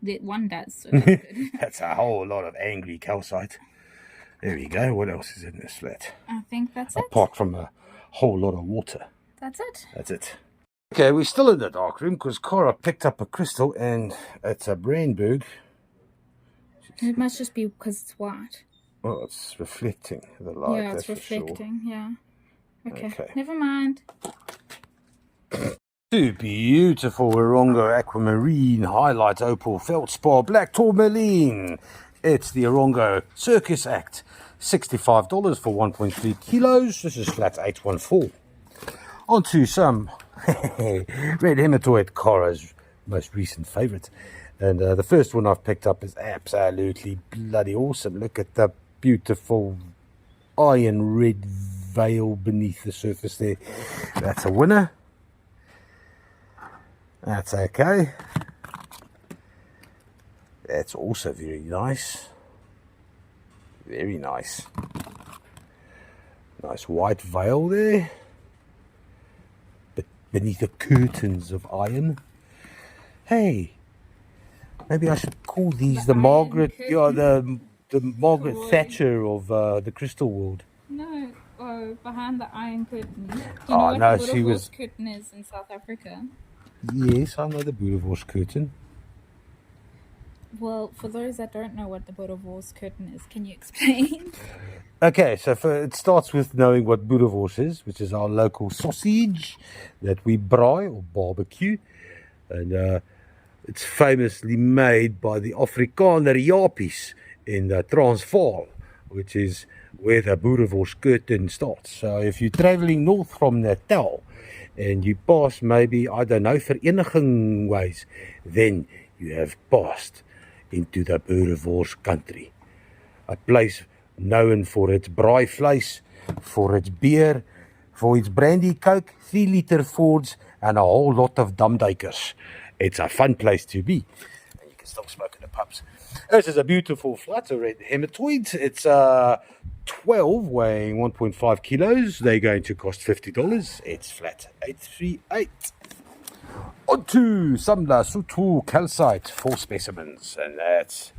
the one does. So that's good. That's a whole lot of angry calcite. There we go. What else is in this flat? I think that's it. Apart from a whole lot of water. That's it. That's it. Okay, we're still in the dark room because Cora picked up a crystal and it's a Brandberg. It must just be because it's white. Oh, it's reflecting the light. Yeah, it's that's reflecting. For sure. Yeah. Okay. Okay. Never mind. Two beautiful Orongo aquamarine highlight opal feldspar black tourmaline. It's the Orongo Circus Act. $65 for 1.3 kilos. This is flat 814. On to some red hematoid, Cora's most recent favourite. And the first one I've picked up is absolutely bloody awesome. Look at the beautiful iron red veil beneath the surface there. That's a winner. That's okay. That's also very nice. Very nice. Nice white veil there. But beneath the curtains of iron. Hey, maybe I should call these the Margaret, the Margaret Thatcher of the crystal world. No, behind the iron curtain. Do you Oh, know no, what the she was- curtain is in South Africa? Yes, I know the Boerewors curtain. Well, for those that don't know what the Boerewors curtain is, can you explain? Okay, so it starts with knowing what Boerewors is, which is our local sausage that we braai or barbecue. And it's famously made by the Afrikaner Japies in the Transvaal, which is where the Boerewors curtain starts. So if you're traveling north from Natal and you pass maybe, I don't know, Vereniging ways, then you have passed into the Boerewors country. A place known for its braai vleis, for its beer, for its brandy coke, 3-liter Fords, and a whole lot of dumduikers. It's a fun place to be. And you can still smoke in the pubs. This is a beautiful flat, a red hematoid. It's 12 weighing 1.5 kilos. They're going to cost $50. It's flat 838. Onto some Lesotho calcite, 4 specimens, and that's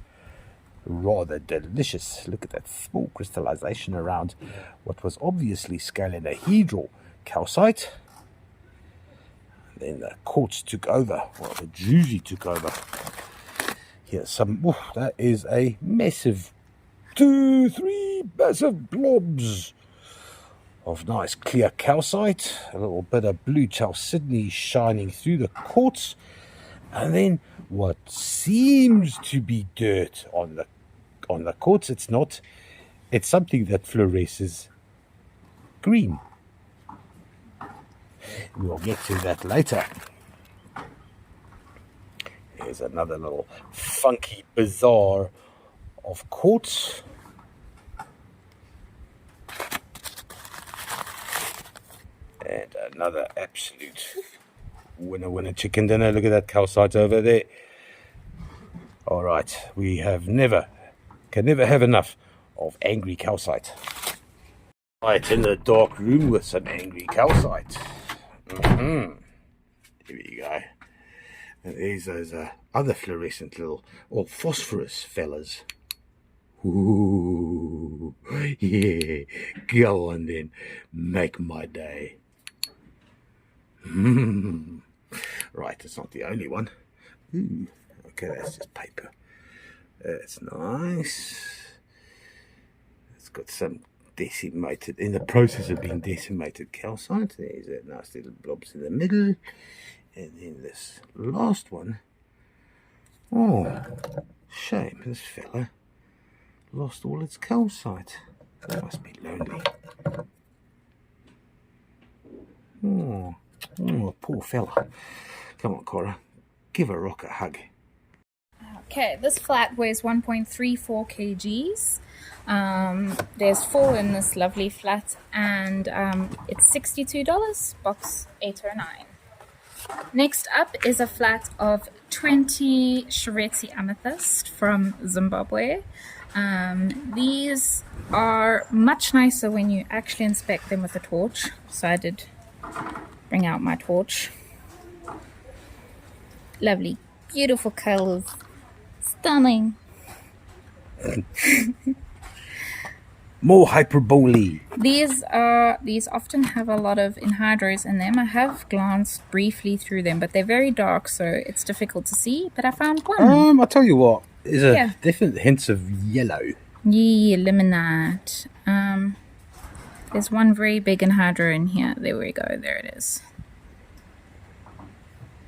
rather delicious. Look at that small crystallization around what was obviously scalenohedral calcite. Then the quartz took over, well, the druzy took over. Here's some, that is a massive 3 massive blobs of nice clear calcite, a little bit of blue chalcedony shining through the quartz, and then what seems to be dirt on the quartz. It's not. It's something that fluoresces green. We'll get to that later. Here's another little funky bazaar of quartz. And another absolute winner chicken dinner. Look at that calcite over there. All right, we can never have enough of angry calcite. Right, in the dark room with some angry calcite. Here we go. And there's those other fluorescent little, or phosphorus fellas. Ooh, yeah, go on then, make my day. Right, it's not the only one. Ooh, okay, that's just paper. That's nice. It's got some decimated, in the process of being decimated calcite. There's that nice little blobs in the middle. And then this last one. Oh, shame, this fella lost all its calcite. It must be lonely. Oh, poor fella. Come on, Cora. Give a rock a hug. Okay, this flat weighs 1.34 kgs. There's 4 in this lovely flat, and it's $62, box 809. Next up is a flat of 20 Shareti amethyst from Zimbabwe. These are much nicer when you actually inspect them with a torch, so I did bring out my torch. Lovely, beautiful colors, stunning. More hyperbole. These often have a lot of anhydrous in them. I have glanced briefly through them, but they're very dark, so it's difficult to see. But I found one. I'll tell you what. There's a definite hints of yellow. Yeah, limonite. There's one very big anhydro in here. There we go. There it is.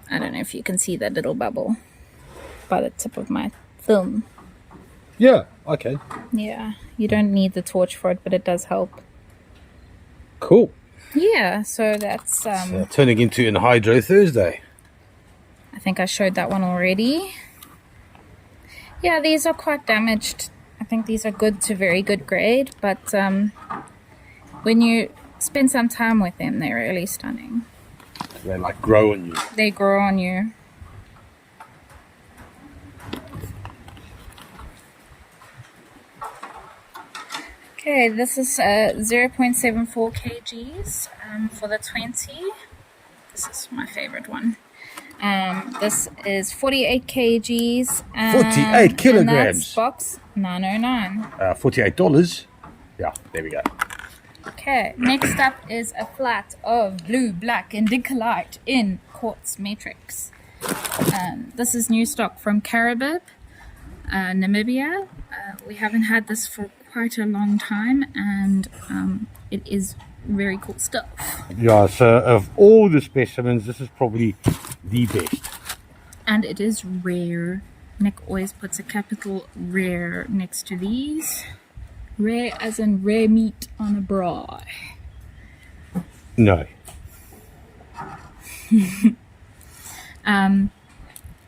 I don't know if you can see that little bubble by the tip of my thumb. Yeah, okay. Yeah, you don't need the torch for it, but it does help. Cool. Yeah, so that's turning into Anhydro Thursday. I think I showed that one already. Yeah, these are quite damaged. I think these are good to very good grade, but when you spend some time with them, they're really stunning. They like grow on you. They grow on you. Okay, this is 0.74 kgs for the 20. This is my favorite one. This is 48 kgs. 48 kilograms. And that's box 909. $48. Yeah, there we go. Okay, next up is a flat of blue, black, and indicolite in quartz matrix. This is new stock from Caribib, Namibia. We haven't had this for quite a long time, and it is very cool stuff. Yeah, so of all the specimens, this is probably the best. And it is rare. Nick always puts a capital rare next to these. Rare as in rare meat on a braai. No.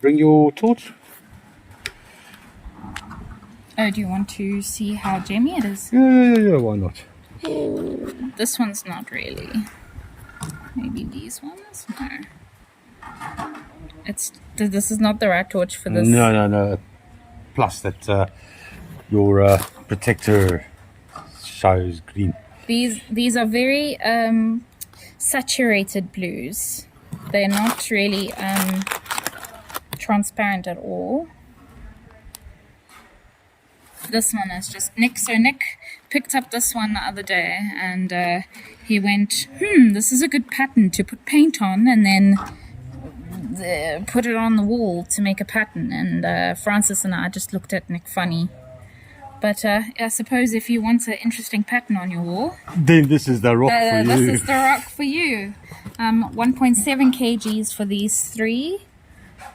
Bring your torch. Oh, do you want to see how jammy it is? Yeah, why not? Oh, this one's not really. Maybe these ones? No. This is not the right torch for this. No. Plus that your protector shows green. These are very saturated blues. They're not really transparent at all. This one is just Nick. So Nick picked up this one the other day, and he went, this is a good pattern to put paint on, and then put it on the wall to make a pattern. And Francis and I just looked at Nick funny. But I suppose if you want an interesting pattern on your wall, then this is the rock for you. This is the rock for you. 1.7 kgs for these three.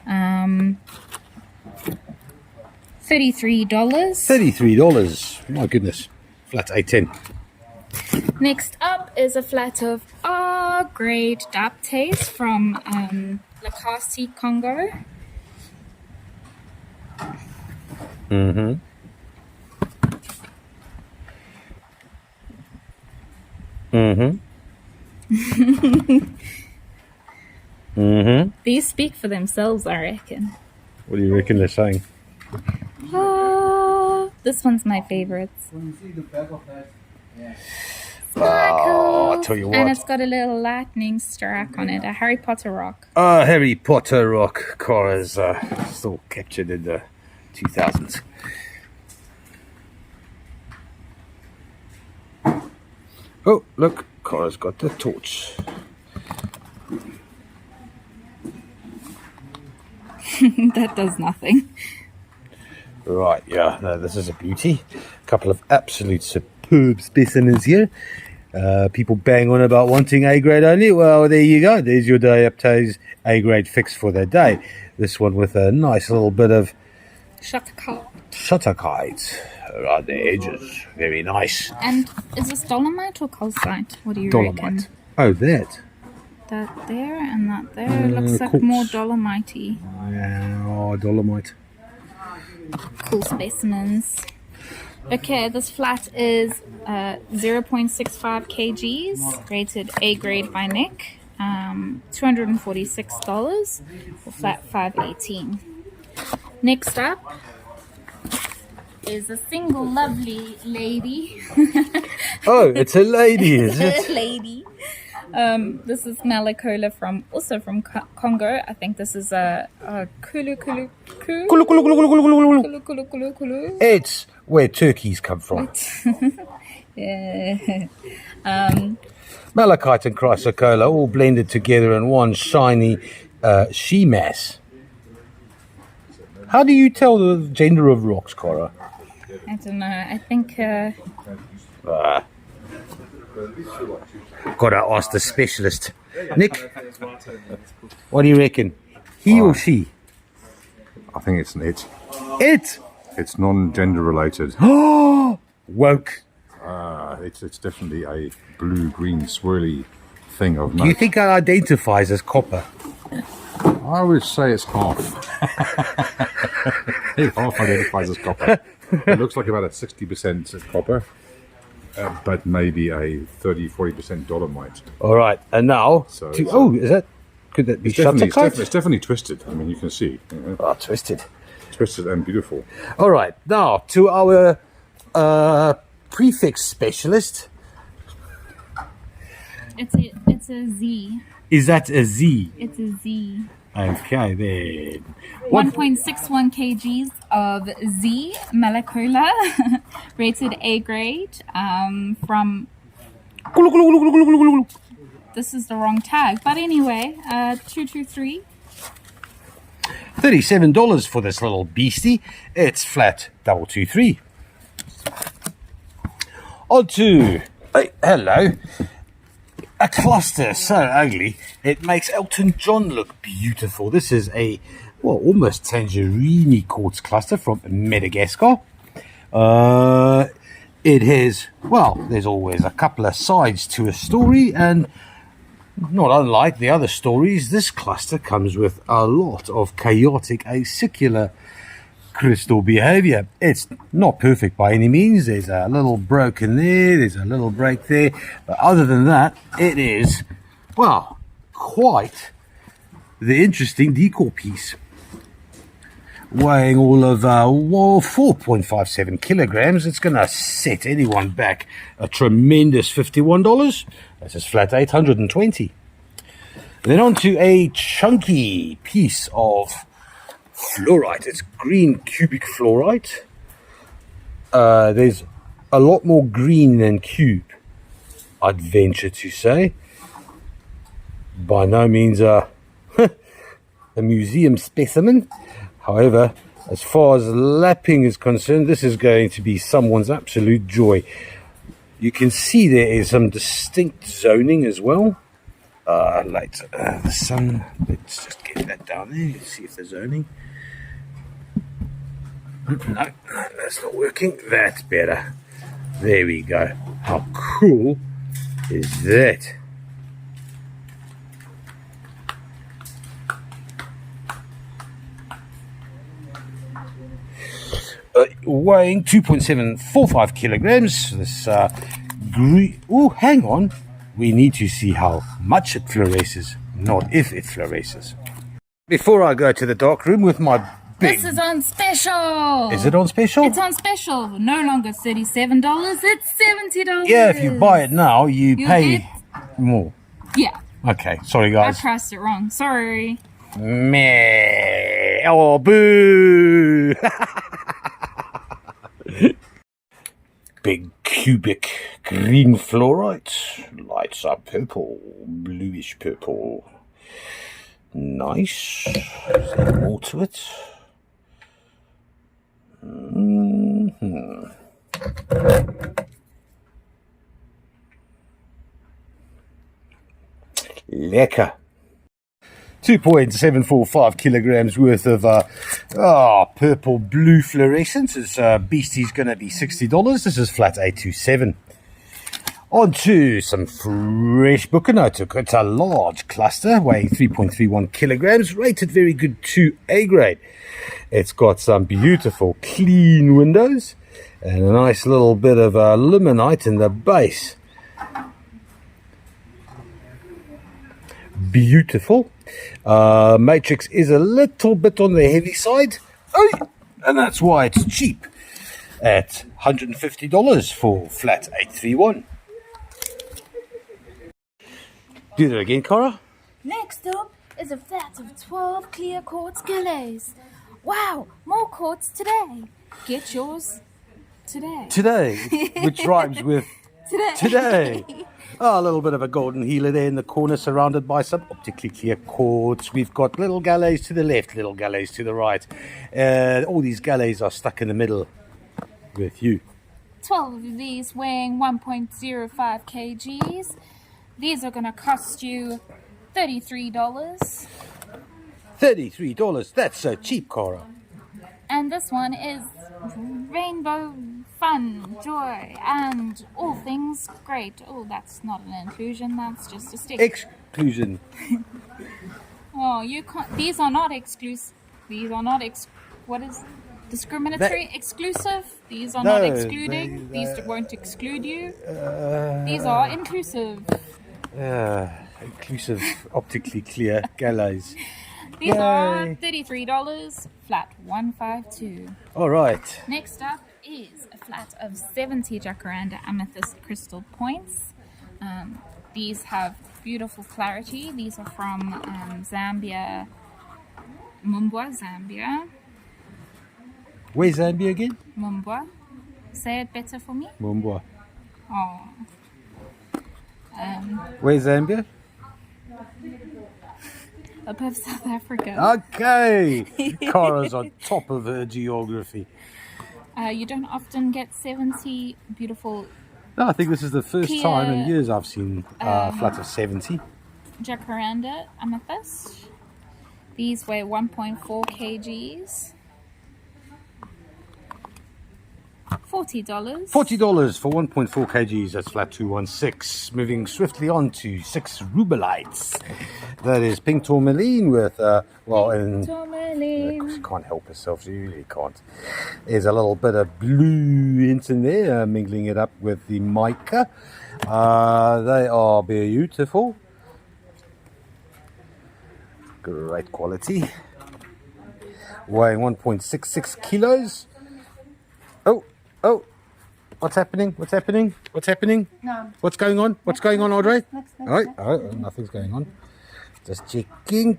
$33. $33. My goodness. Flat 810. Next up is a flat of grade Daptes from Lakasi, Congo. Mm-hmm. These speak for themselves, I reckon. What do you reckon they're saying? This one's my favorite. Oh, I tell you what. And it's got a little lightning strike on it, a Harry Potter rock. Harry Potter rock. Cora's still captured in the 2000s. Oh, look, Cora's got the torch. That does nothing. Right, yeah, no, this is a beauty. A couple of absolute superb specimens here. People bang on about wanting A grade only. Well, there you go. There's your Daptes A grade fix for the day. This one with a nice little bit of shutterkite around the edges. Very nice. And is this dolomite or calcite? What do you Dolomite. reckon? Oh, that. That there and that there looks like more dolomitey. Oh, dolomite. Cool specimens. Okay, this flat is 0.65 kgs, rated A grade by Nick. $246 for flat 518. Next up is a single lovely lady. Oh, it's a lady, is it? Lady. This is Malacola from Congo. I think this is a Kulu. It's where turkeys come from. Yeah. Malachite and chrysocolla all blended together in one shiny she mass. How do you tell the gender of rocks, Cora? I don't know. I think. Gotta ask the specialist. Nick, what do you reckon? He or she? I think it's an it. It? It's non-gender related. Oh, woke. It's definitely a blue-green swirly thing of Do you think it identifies as copper? I would say it's half. It half identifies as copper. It looks like about a 60% copper, but maybe a 30-40% dolomite. All right, and now. So is that? Could that be It's shutterkite? definitely twisted. I mean, you can see. Oh, twisted. Twisted and beautiful. All right, now to our prefix specialist. It's a Z. Is that a Z? It's a Z. Okay, then. 1.61 kgs of Z Malacola, rated A grade. From. This is the wrong tag, but anyway, 223. $37 for this little beastie. It's flat 223. On to hello. A cluster so ugly it makes Elton John look beautiful. This is a almost tangerine quartz cluster from Madagascar. It has there's always a couple of sides to a story, and not unlike the other stories, this cluster comes with a lot of chaotic acicular crystal behavior. It's not perfect by any means. There's a little broken there, there's a little break there, but other than that, it is, quite the interesting decor piece. weighing all of 4.57 kilograms. It's going to set anyone back a tremendous $51. That's just flat 820. Then on to a chunky piece of fluorite. It's green cubic fluorite. There's a lot more green than cube, I'd venture to say. By no means a museum specimen. However, as far as lapping is concerned, this is going to be someone's absolute joy. You can see there is some distinct zoning as well. The sun, let's just get that down there. Let's see if there's zoning. No, that's not working. That's better. There we go. How cool is that? Weighing 2.745 kilograms. This green. Oh, hang on. We need to see how much it fluoresces, not if it fluoresces. Before I go to the dark room with my big... This is on special. Is it on special? It's on special. No longer $37. It's $70. Yeah, if you buy it now, you pay more. Yeah. Okay, sorry I guys. priced it wrong. Sorry. Meh. Oh, boo. Big cubic green fluorite. Lights up purple, bluish purple. Nice. Is there more to it? Lekker. 2.745 kilograms worth of purple blue fluorescence. This beastie's going to be $60. This is flat 827. On to some fresh Buchanautic. It's a large cluster weighing 3.31 kilograms, rated very good 2A grade. It's got some beautiful clean windows and a nice little bit of limonite in the base. Beautiful. Matrix is a little bit on the heavy side, and that's why it's cheap at $150 for flat 831. Do that again, Cara. Next up is a flat of 12 clear quartz gillies. Wow, more quartz today. Get yours today. Today, which rhymes with today. Oh, a little bit of a golden healer there in the corner, surrounded by some optically clear quartz. We've got little galleys to the left, little galleys to the right. All these galleys are stuck in the middle with you. 12 of these weighing 1.05 kgs. These are going to cost you $33. $33. That's so cheap, Cara. And this one is rainbow fun, joy, and all things great. Oh, that's not an inclusion, that's just a stick. Exclusion. Oh, you can't. These are not exclusive. These are not what is discriminatory? Exclusive. These are not excluding. These won't exclude you. These are inclusive. Inclusive, optically clear galleys. These are $33, flat 152. All right. Next up is a flat of 70 jacaranda amethyst crystal points. These have beautiful clarity. These are from Zambia, Mumbwa, Zambia. Where's Zambia again? Mumbwa. Say it better for me. Mumbwa. Oh. Where's Zambia? Above South Africa. Okay. Cara's on top of her geography. You don't often get 70 beautiful... No, I think this is the first clear, time in years I've seen flat of 70. Jacaranda amethyst. These weigh 1.4 kgs. $40. $40 for 1.4 kgs. That's flat 216. Moving swiftly on to 6 rubelites. That is pink tourmaline with, Tourmaline. Can't help herself, she really can't. There's a little bit of blue in there, mingling it up with the mica. They are beautiful. Great quality. weighing 1.66 kilos. Oh, what's happening? What's happening? What's happening? No. What's going on? What's going on, Audrey? Next. All right. Oh, nothing's going on. Just checking.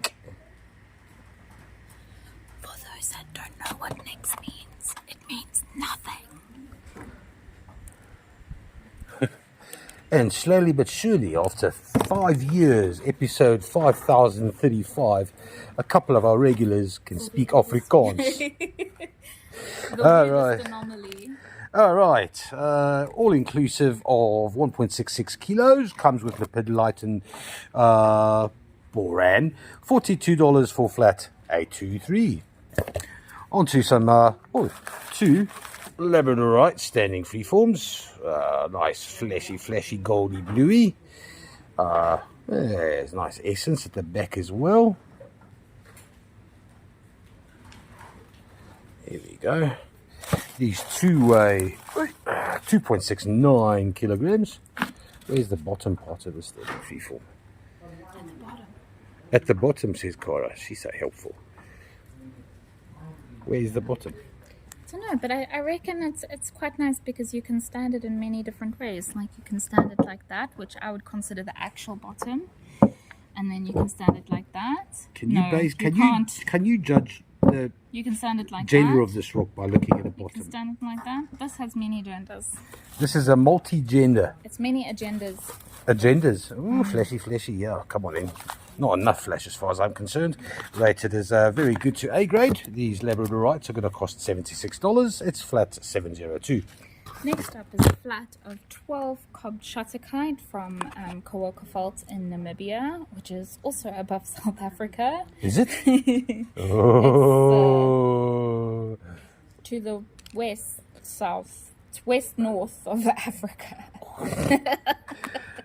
For those that don't know what next means, it means nothing. And slowly but surely, after 5 years, episode 5035, a couple of our regulars can speak Afrikaans. The All weirdest right. anomaly. All right. All inclusive of 1.66 kilos. Comes with lepidolite and boran. $42 for flat 823. On to some, two labradorite standing freeforms. Nice fleshy, goldy bluey. There's nice essence at the back as well. Here we go. These two weigh 2.69 kilograms. Where's the bottom part of the standing freeform? At the bottom. At the bottom, says Cara. She's so helpful. Where's the bottom? I don't know, but I reckon it's quite nice because you can stand it in many different ways. Like you can stand it like that, which I would consider the actual bottom, and then you can stand it like that. Can you can't. Can you judge the You can stand it like gender that. of this rock by looking at the You can bottom? stand it like that. This has many genders. This is a multi-gender. It's many agendas. Agendas. Ooh, fleshy. Yeah, come on in. Not enough flesh as far as I'm concerned. Rated as very good to A grade. These labradorites are going to cost $76. It's flat 702. Next up is a flat of 12 cob shutterkite from Kawakafalt in Namibia, which is also above South Africa. Is it? Oh. To the west-north of Africa.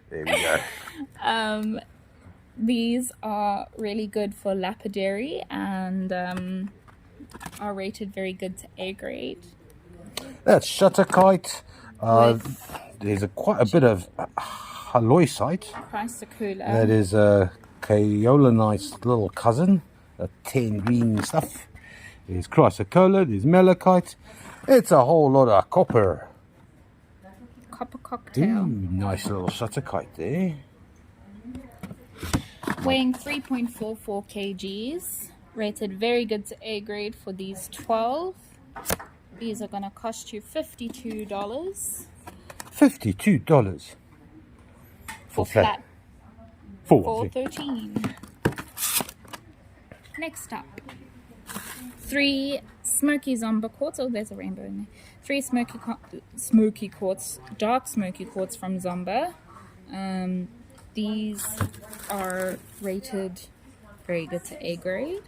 There we go. These are really good for lapidary and are rated very good to A grade. That's shutterkite. There's quite a bit of halloysite. Chrysocula. That is a kaolinite's little cousin, a tan green stuff. There's chrysocolla, there's malachite. It's a whole lot of copper. Copper cocktail. Ooh, nice little shutterkite there. Weighing 3.44 kgs. Rated very good to A grade for these 12. These are going to cost you $52. $52 For flat. Four. 413. Next up, 3 smoky zomba quartz. Oh, there's a rainbow in there. 3 smoky quartz, dark smoky quartz from Zomba. These are rated very good to A grade.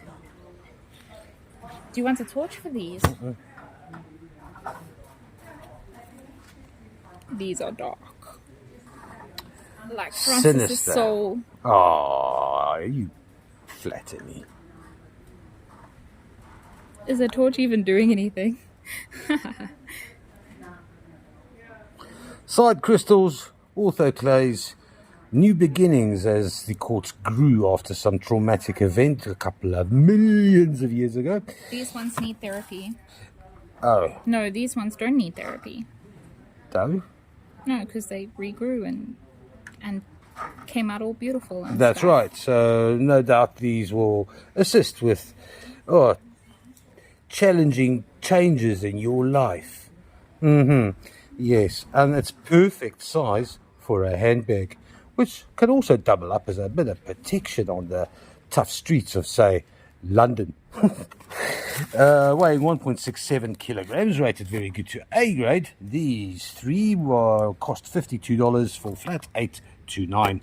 Do you want a torch for these? These are dark. Like Francis's Sinister. soul. Oh, you flatter me. Is the torch even doing anything? Side crystals, orthoclays, new beginnings as the quartz grew after some traumatic event a couple of millions of years ago. These ones need therapy. Oh, No, these ones don't need therapy. no? No, because they regrew and came out all beautiful. And That's stuff. right. So no doubt these will assist with challenging changes in your life. Yes, and it's perfect size for a handbag, which can also double up as a bit of protection on the tough streets of, say, London. Weighing 1.67 kilograms, rated very good to A grade. These 3 will cost $52 for flat 829.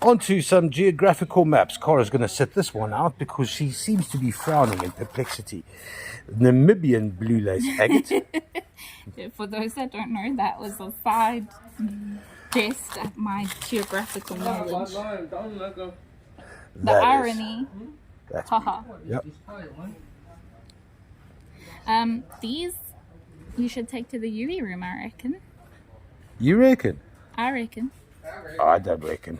On to some geographical maps. Cara's going to set this one out because she seems to be frowning in perplexity. Namibian blue lace agate. For those that don't know, that was a side jest at my geographical knowledge. The That is- irony. That's Haha. Yep. These you should take to the UV room, I reckon. You reckon? I reckon. I don't reckon.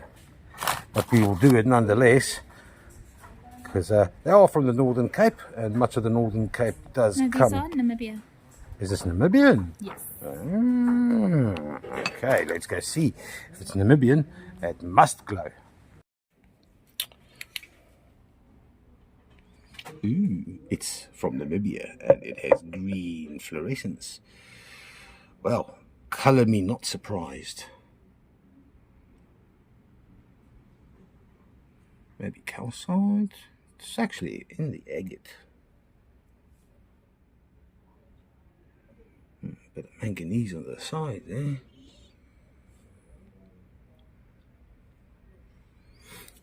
But we will do it nonetheless. because they are from the Northern Cape, and much of the Northern Cape does No, come. these are Namibia. Is this Namibian? Yes. Okay, let's go see. If it's Namibian, it must glow. Ooh, it's from Namibia and it has green fluorescence. Well, colour me not surprised. Maybe calcite. It's actually in the agate. Bit of manganese on the side there.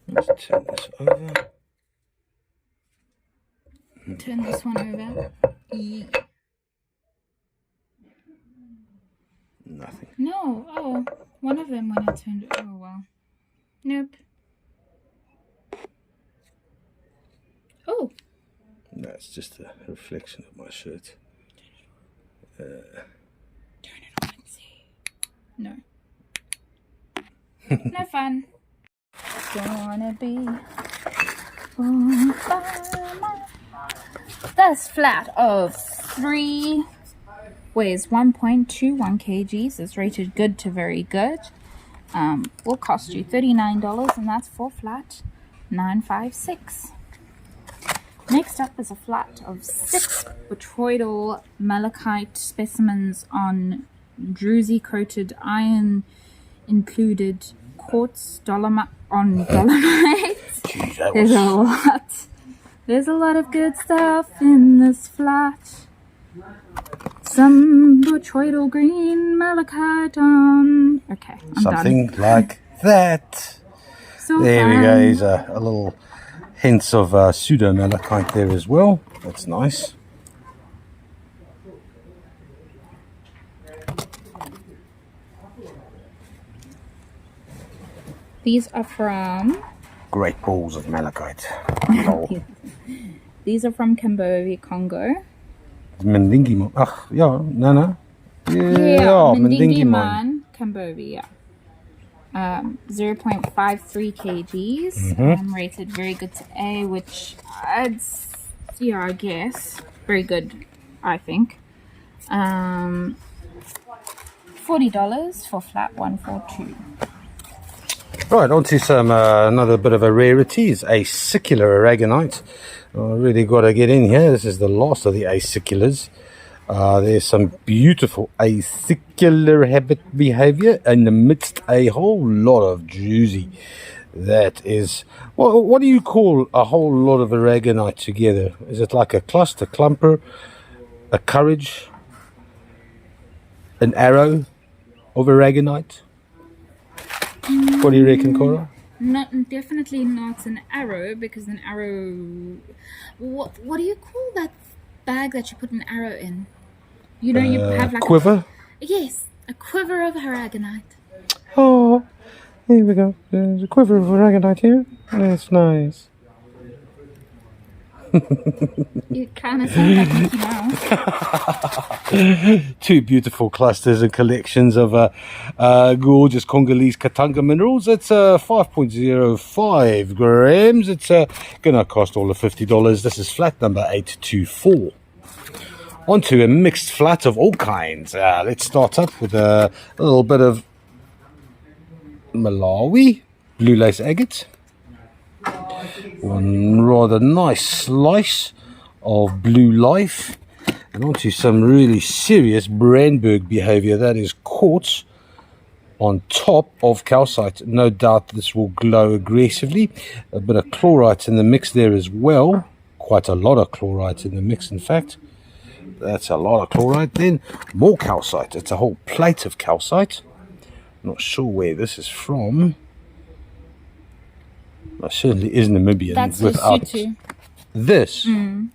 Let's turn this over. Turn this one over. Nothing. No. Oh, one of them when I turned it. Oh, well. Nope. Oh. No, it's just a reflection of my shirt. Turn it on and see. No. No fun. Gonna be on fire. This flat of 3 weighs 1.21 kgs. It's rated good to very good. Will cost you $39, and that's for flat 956. Next up is a flat of 6 botryoidal malachite specimens on druzy coated iron included quartz dolomite. Jeez, There's a lot of good stuff in this flat. Some botryoidal green malachite on. Okay, I'm something done. like that. So There fun. we go. Here's a little hints of pseudo malachite there as well. That's nice. These are from. Great balls of malachite. Oh, These are from Cambodia, Congo. Mendingi. Yeah, no. Yeah, Mendingi Mendingi mine. Man, Cambodia. 0.53 kgs. Rated very good to A, which I guess very good, I think. $40 for flat 142. Right, on to some another bit of a rarity is acicular aragonite. I really got to get in here. This is the last of the aciculars. There's some beautiful acicular habit behavior in the midst a whole lot of juicy. That is, what do you call a whole lot of aragonite together? Is it like a cluster, clumper, a courage, an arrow of aragonite? What do you reckon, Cora? Definitely not an arrow, because an arrow. What do you call that bag that you put an arrow in? You know, you have like Quiver? Yes, a quiver of aragonite. Oh, here we go. There's a quiver of aragonite here. That's nice. You kind of sound like Mickey Mouse. Two beautiful clusters and collections of gorgeous Congolese Katanga minerals. It's 5.05 grams. It's going to cost all of $50. This is flat number 824. Onto a mixed flat of all kinds. Let's start up with a little bit of Malawi blue lace agate. One rather nice slice of blue life, and onto some really serious Brandberg behavior. That is quartz on top of calcite. No doubt this will glow aggressively. A bit of chlorite in the mix there as well. Quite a lot of chlorite in the mix, in fact. That's a lot of chlorite. Then more calcite. It's a whole plate of calcite. Not sure where this is from. It certainly is Namibian. That's without Lesotho. This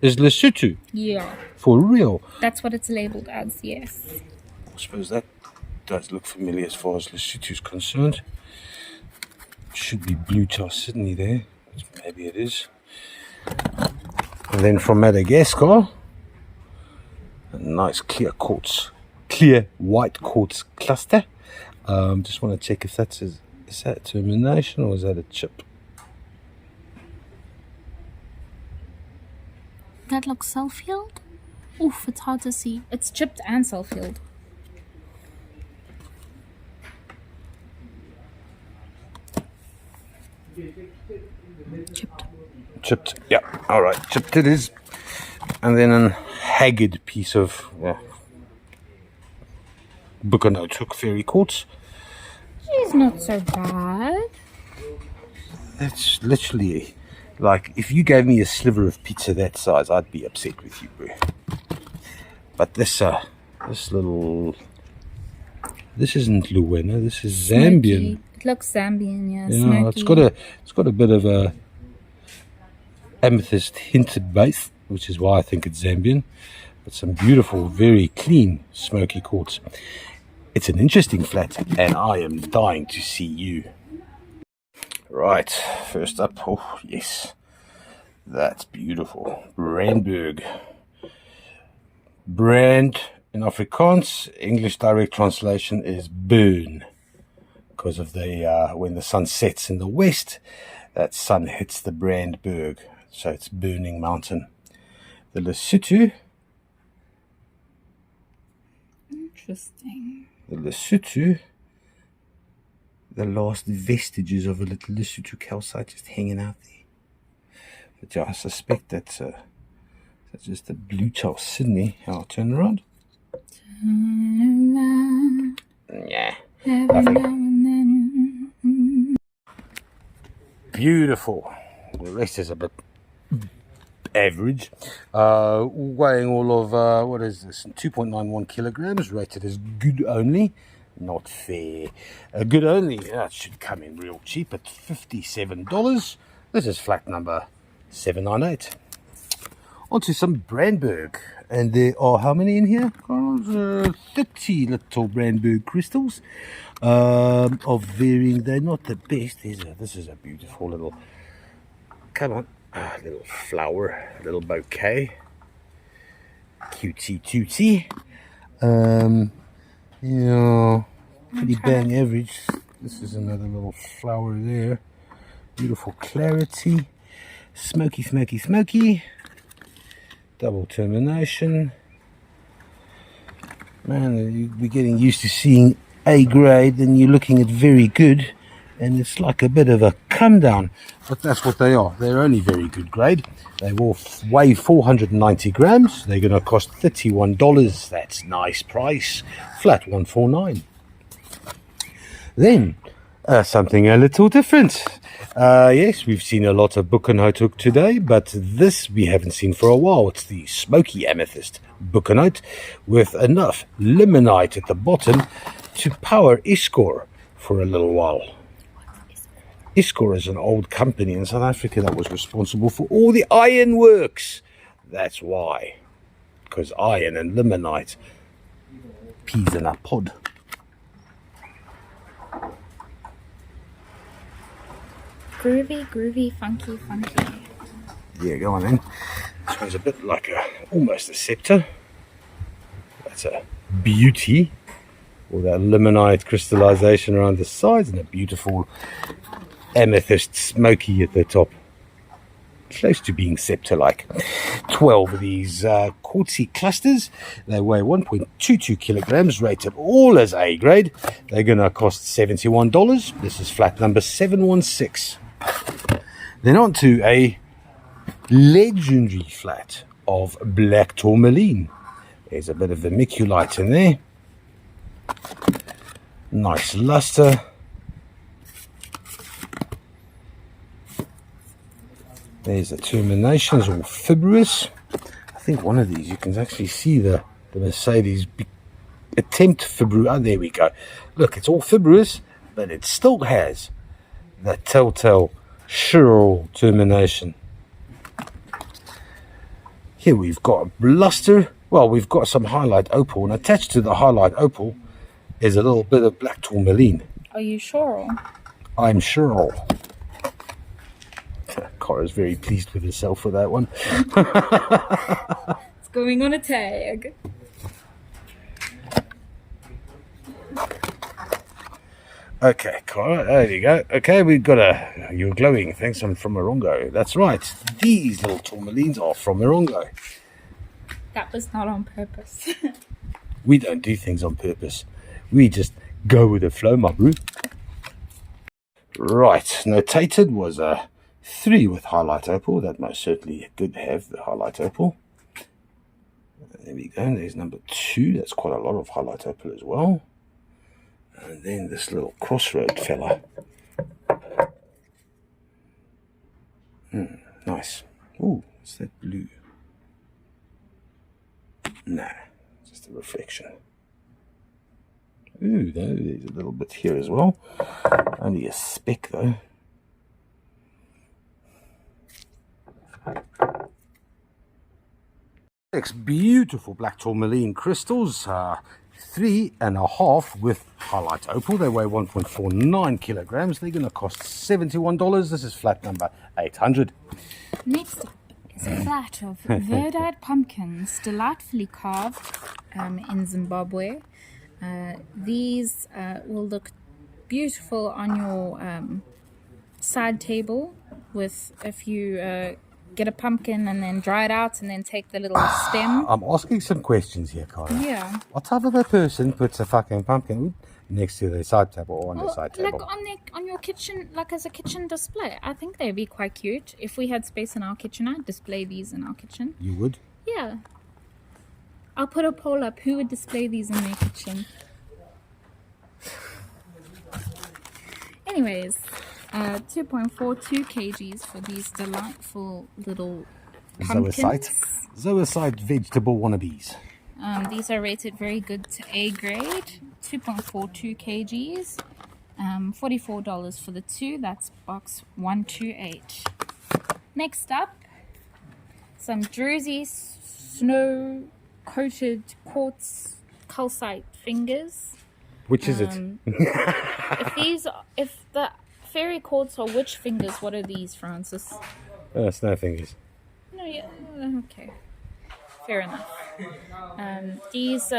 is Lesotho. Yeah, For real. that's what it's labeled as. Yes. I suppose that does look familiar as far as Lesotho's concerned. Should be Blue Tar Sydney there. Maybe it is. And then from Madagascar, a nice clear white quartz cluster. Just want to check if that's is that a termination or is that a chip? That looks self-healed? Oof, it's hard to see. It's chipped and self-healed. Chipped, yeah, all right, chipped it is. And then a haggard piece of Bucanote hook fairy quartz. She's not so bad. It's literally like if you gave me a sliver of pizza that size, I'd be upset with you, bro. But this little, this isn't Luwena, this is Zambian. Smoky. It looks Zambian, yeah. Yeah, Smoky. it's got a bit of a amethyst hinted base, which is why I think it's Zambian. But some beautiful, very clean, smoky quartz. It's an interesting flat, and I am dying to see you. Right, first up, oh yes, that's beautiful. Brandberg. Brand in Afrikaans, English direct translation is burn. Because of the when the sun sets in the west, that sun hits the Brandberg, so it's burning mountain. The Lesotho. Interesting. The Lesotho, the last vestiges of a little Lesotho calcite just hanging out there. But yeah, I suspect that's just a blue Charles Sydney. I'll turn around. Turn around. Yeah. Every now and then. Beautiful. The rest is a bit average. Weighing all of, what is this? 2.91 kilograms, rated as good only. Not fair. Good only, that should come in real cheap at $57. This is flat number 798. On to some Brandberg. And there are how many in here? 30 little Brandberg crystals of varying. They're not the best. This is a beautiful little, come on, little flower, little bouquet. Cutie tootie. Yeah, pretty bang average. This is another little flower there. Beautiful clarity. Smoky, smoky, smoky. Double termination. Man, we're getting used to seeing A grade, then you're looking at very good, and it's like a bit of a come down. But that's what they are. They're only very good grade. They will weigh 490 grams. They're going to cost $31. That's nice price. Flat 149. Then something a little different. Yes, we've seen a lot of Bucanote hook today, but this we haven't seen for a while. It's the smoky amethyst Bucanote with enough limonite at the bottom to power Iscor for a little while. Iscor is an old company in South Africa that was responsible for all the iron works. That's why. Because iron and limonite, peas in a pod. Groovy, groovy, funky, funky. Yeah, go on then. This one's a bit like almost a scepter. That's a beauty. All that limonite crystallization around the sides and a beautiful amethyst smoky at the top. Close to being scepter-like. 12 of these quartzy clusters. They weigh 1.22 kilograms, rated all as A grade. They're going to cost $71. This is flat number 716. Then on to a legendary flat of black tourmaline. There's a bit of vermiculite in there. Nice luster. There's the terminations, all fibrous. I think one of these you can actually see the Mercedes attempt fibrous. Oh, there we go. Look, it's all fibrous, but it still has the telltale chiral termination. Here we've got a luster. Well, we've got some highlight opal, and attached to the highlight opal is a little bit of black tourmaline. Are you sure? I'm sure. Cora's very pleased with herself for that one. It's going on a tag. Okay, Cara, there you go. Okay, we've got you're glowing. Thanks, I'm from Morongo. That's right. These little tourmalines are from Morongo. That was not on purpose. We don't do things on purpose. We just go with the flow, my bro. Right, notated was a 3 with highlight opal. That most certainly did have the highlight opal. There we go. There's number 2. That's quite a lot of highlight opal as well. And then this little crossroad fella. Nice. Ooh, what's that blue? Nah, just a reflection. Ooh, there's a little bit here as well. Only a speck though. Six beautiful black tourmaline crystals, 3.5 with highlight opal. They weigh 1.49 kilograms. They're going to cost $71. This is flat number 800. Next up is a flat of verdite pumpkins, delightfully carved in Zimbabwe. These will look beautiful on your side table with if you get a pumpkin and then dry it out and then take the little stem. I'm asking some questions here, Cara. Yeah. What type of a person puts a fucking pumpkin next to their side table or on their side table? Like on your kitchen, like as a kitchen display. I think they'd be quite cute. If we had space in our kitchen, I'd display these in our kitchen. You would? Yeah. I'll put a poll up. Who would display these in their kitchen? Anyways, 2.42 kgs for these delightful little pumpkins. Zoisite vegetable wannabes. These are rated very good to A grade. 2.42 kgs. $44 for the 2. That's box 128. Next up, some Jersey snow coated quartz calcite fingers. Which is it? If the fairy quartz are witch fingers, what are these, Francis? Snow fingers. No, yeah, okay, fair enough. These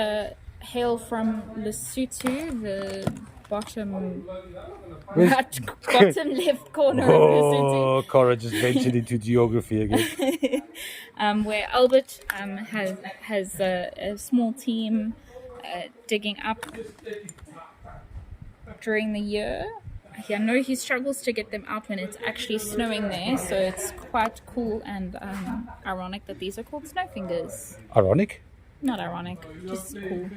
hail from Lesotho, the bottom left corner of Lesotho. Oh, Cara just ventured into geography again. Where Albert has a small team digging up during the year. I know he struggles to get them out when it's actually snowing there, so it's quite cool and ironic that these are called snow fingers. Ironic? Not ironic, just cool.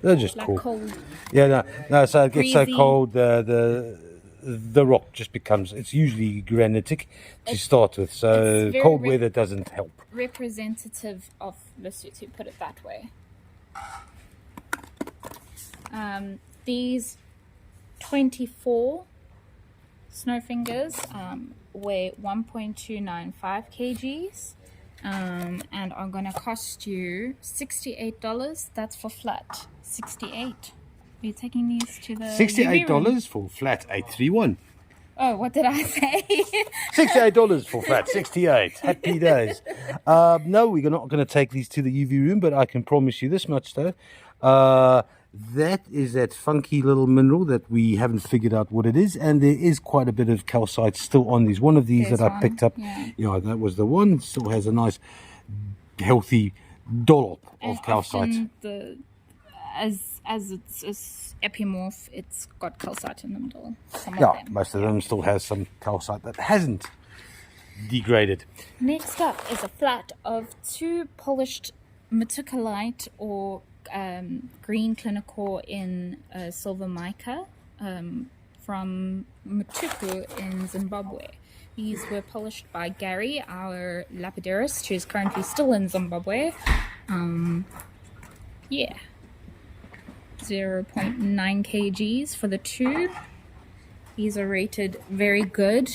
They're just Like cool. cold. Yeah, no. So it gets so Breezy. cold, the rock just becomes. It's usually granitic to start with, so very cold weather doesn't help. Representative of Lesotho, put it that way. These 24 snow fingers weigh 1.295 kgs and are going to cost you $68. That's for flat. 68. Are you taking these to the $68 for flat 831. Oh, what did I say? $68 for flat 68. Happy days. No, we're not going to take these to the UV room, but I can promise you this much though. That is that funky little mineral that we haven't figured out what it is, and there is quite a bit of calcite still on these. One of these There's that I picked up, yeah. That was the one. Still has a nice, healthy dollop of And calcite. often as it's epimorph, it's got calcite in the middle. Some of them. Most of them still has some calcite that hasn't degraded. Next up is a flat of 2 polished meticulite or green clinicore in silver mica from Matuku in Zimbabwe. These were polished by Gary, our lapidarist, who is currently still in Zimbabwe. 0.9 kgs for the 2. These are rated very good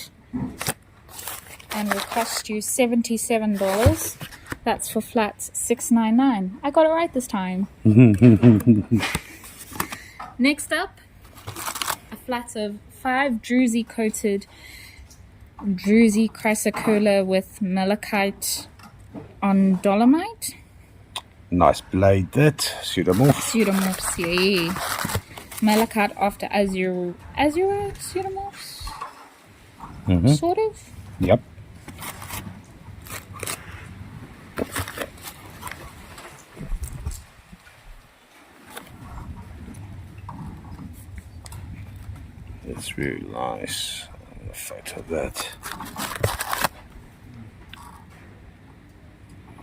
and will cost you $77. That's for flats 699. I got it right this time. Next up, a flat of 5 druzy coated druzy chrysocolla with malachite on dolomite. Nice blade that, pseudomorph. Pseudomorphs, yeah. malachite after azurite pseudomorphs, sort of. Yep. It's really nice. A photo of that.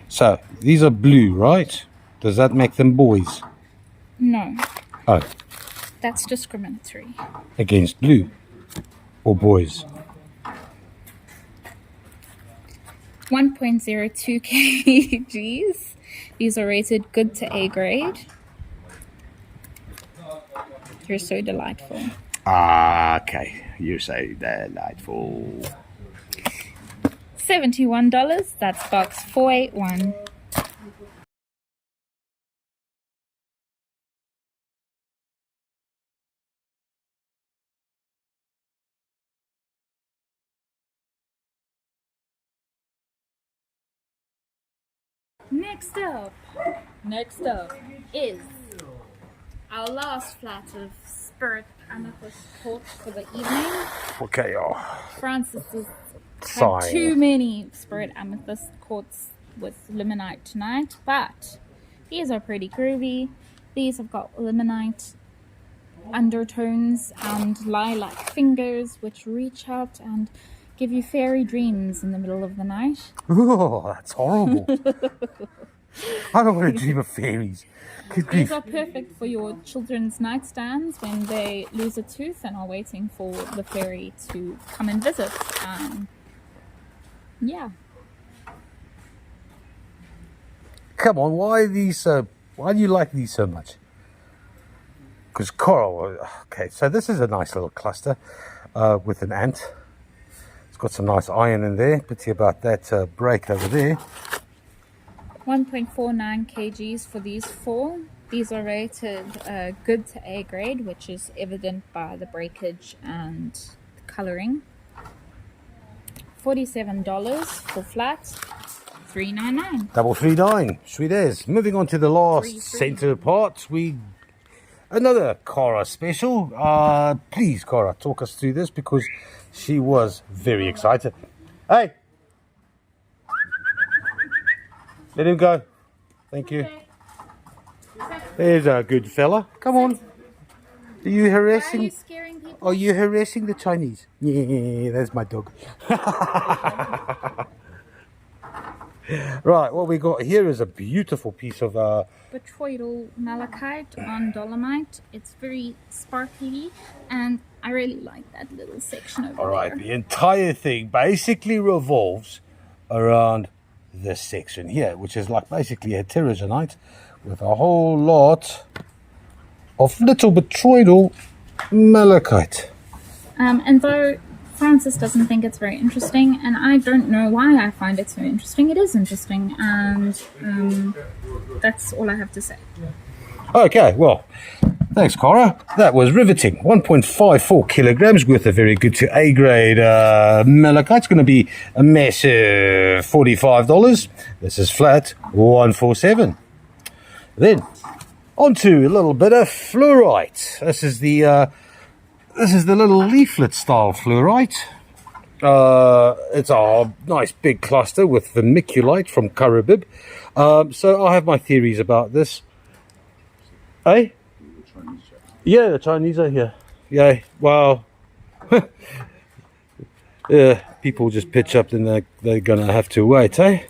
So these are blue, right? Does that make them boys? No, Oh, that's discriminatory. against blue or boys? 1.02 kgs. These are rated good to A grade. They're so delightful. Okay, you say delightful. $71. That's box 481. Next up is our last flat of spirit amethyst quartz for the evening. Okay, y'all. Francis has had Sign. too many spirit amethyst quartz with limonite tonight, but these are pretty groovy. These have got limonite undertones and lilac fingers which reach out and give you fairy dreams in the middle of the night. Oh, that's horrible. I don't want to dream of fairies. Good grief. These are perfect for your children's nightstands when they lose a tooth and are waiting for the fairy to come and visit. Yeah. Come on, why are these so... Why do you like these so much? Because coral... Okay, so this is a nice little cluster with an ant. It's got some nice iron in there. Pity about that break over there. 1.49 kgs for these four. These are rated good to A grade, which is evident by the breakage and the colouring. $47 for flat. $3.99. Double 39. Sweet as. Moving on to the last centre part. Another Cara special. Please, Cara, talk us through this because she was very excited. Hey! Let him go. Thank you. There's a good fella. Come on. Are you Why are harassing? you scaring people? Are you harassing the Chinese? Yeah, that's my dog. Right, what we got here is a beautiful piece of Botryoidal malachite on dolomite. It's very sparkly and I really like that little section over all right, there. the entire thing basically revolves around this section here, which is like basically a heterogenite with a whole lot of little botryoidal malachite. And though Francis doesn't think it's very interesting, and I don't know why I find it so interesting, it is interesting, and that's all I have to say. Okay, well, thanks, Cara. That was riveting. 1.54 kilograms worth of very good to A grade malachite. It's going to be a massive $45. This is flat 147. Then on to a little bit of fluorite. This is the little leaflet style fluorite. It's a nice big cluster with vermiculite from Caribib. So I have my theories about this. Eh? Yeah, the Chinese are here. Yeah, well, yeah, people just pitch up and they're gonna have to wait, eh?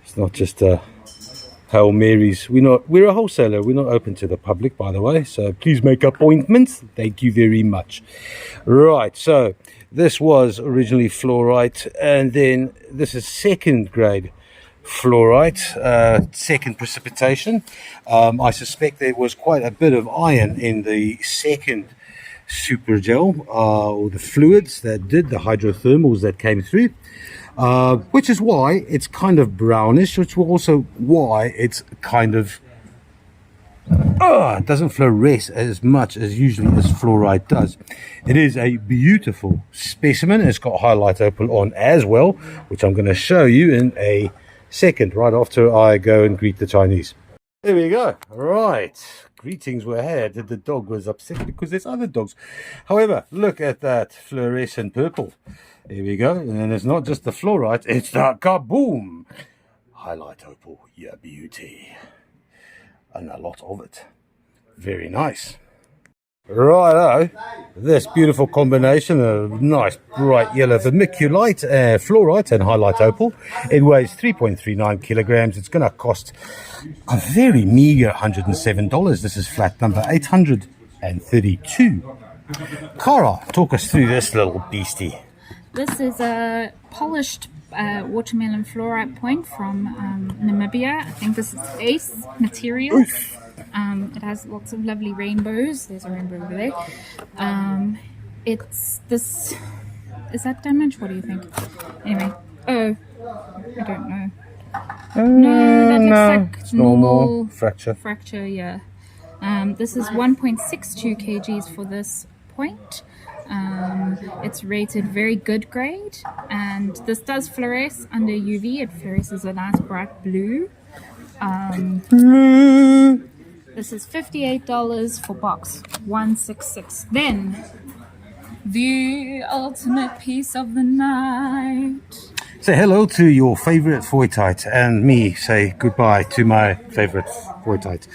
It's not just Hail Marys. We're a wholesaler. We're not open to the public, by the way. So please make appointments. Thank you very much. Right. So this was originally fluorite, and then this is second grade fluorite, second precipitation. I suspect there was quite a bit of iron in the second super gel or the fluids that did the hydrothermals that came through. Which is why it's kind of brownish, which is also why it's kind of it doesn't fluoresce as much as usually as fluorite does. It is a beautiful specimen. It's got highlight opal on as well, which I'm going to show you in a second, right after I go and greet the Chinese. There we go. Right. Greetings were had. The dog was upset because there's other dogs. However, look at that fluorescent purple. There we go. And it's not just the fluorite, it's the kaboom. Highlight opal, yeah, beauty. And a lot of it. Very nice. Righto, this beautiful combination of nice bright yellow vermiculite, fluorite and highlight opal. It weighs 3.39 kilograms. It's going to cost a very meager $107. This is flat number 832. Cara, talk us through this little beastie. This is a polished watermelon fluorite point from Namibia. I think this is ACE material. Oof. It has lots of lovely rainbows. There's a rainbow over there. It's this. Is that damage? What do you think? Anyway. Oh, I don't know. No, that looks like it's normal fracture. Fracture, yeah. This is 1.62 kgs for this point. It's rated very good grade, and this does fluoresce under UV. It fluoresces a nice bright blue. This is $58 for box 166. Then, the ultimate piece of the night. Say hello to your favorite foytite, and me say goodbye to my favorite foytite.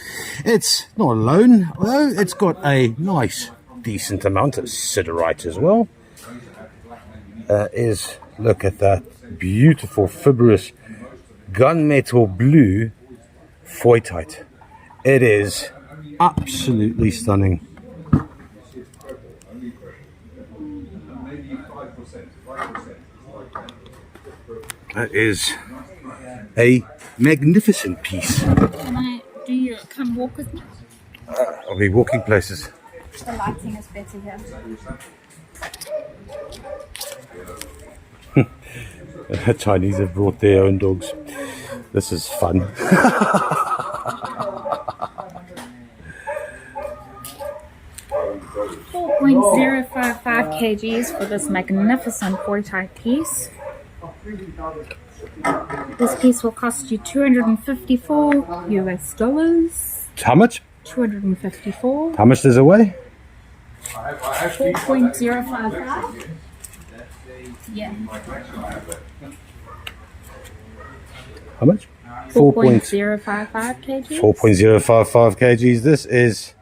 It's not alone, though. It's got a nice, decent amount of siderite as well. Look at that beautiful fibrous gunmetal blue foytite. It is absolutely stunning. That is a magnificent piece. Do you come walk with me? I'll be walking places. The lighting is better here. The Chinese have brought their own dogs. This is fun. 4.055 kgs for this magnificent foytite piece. This piece will cost you $254 US. How much? 254. How much does it weigh? 4.055. Yeah. How much? 4.055 kgs. 4.055 kgs. This is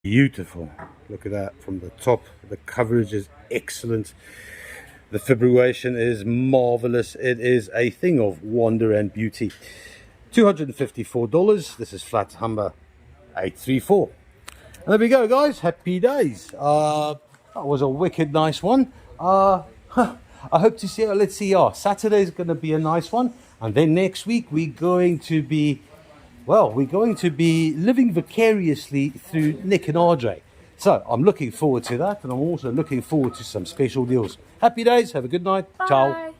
beautiful. Look at that from the top. The coverage is excellent. The fibrillation is marvelous. It is a thing of wonder and beauty. $254. This is flat number 834. And there we go, guys. Happy days. That was a wicked nice one. I hope to see. Let's see. Saturday is going to be a nice one, and then next week we're going to be living vicariously through Nick and RJ. So I'm looking forward to that, and I'm also looking forward to some special deals. Happy days. Have a good night. Bye. Ciao.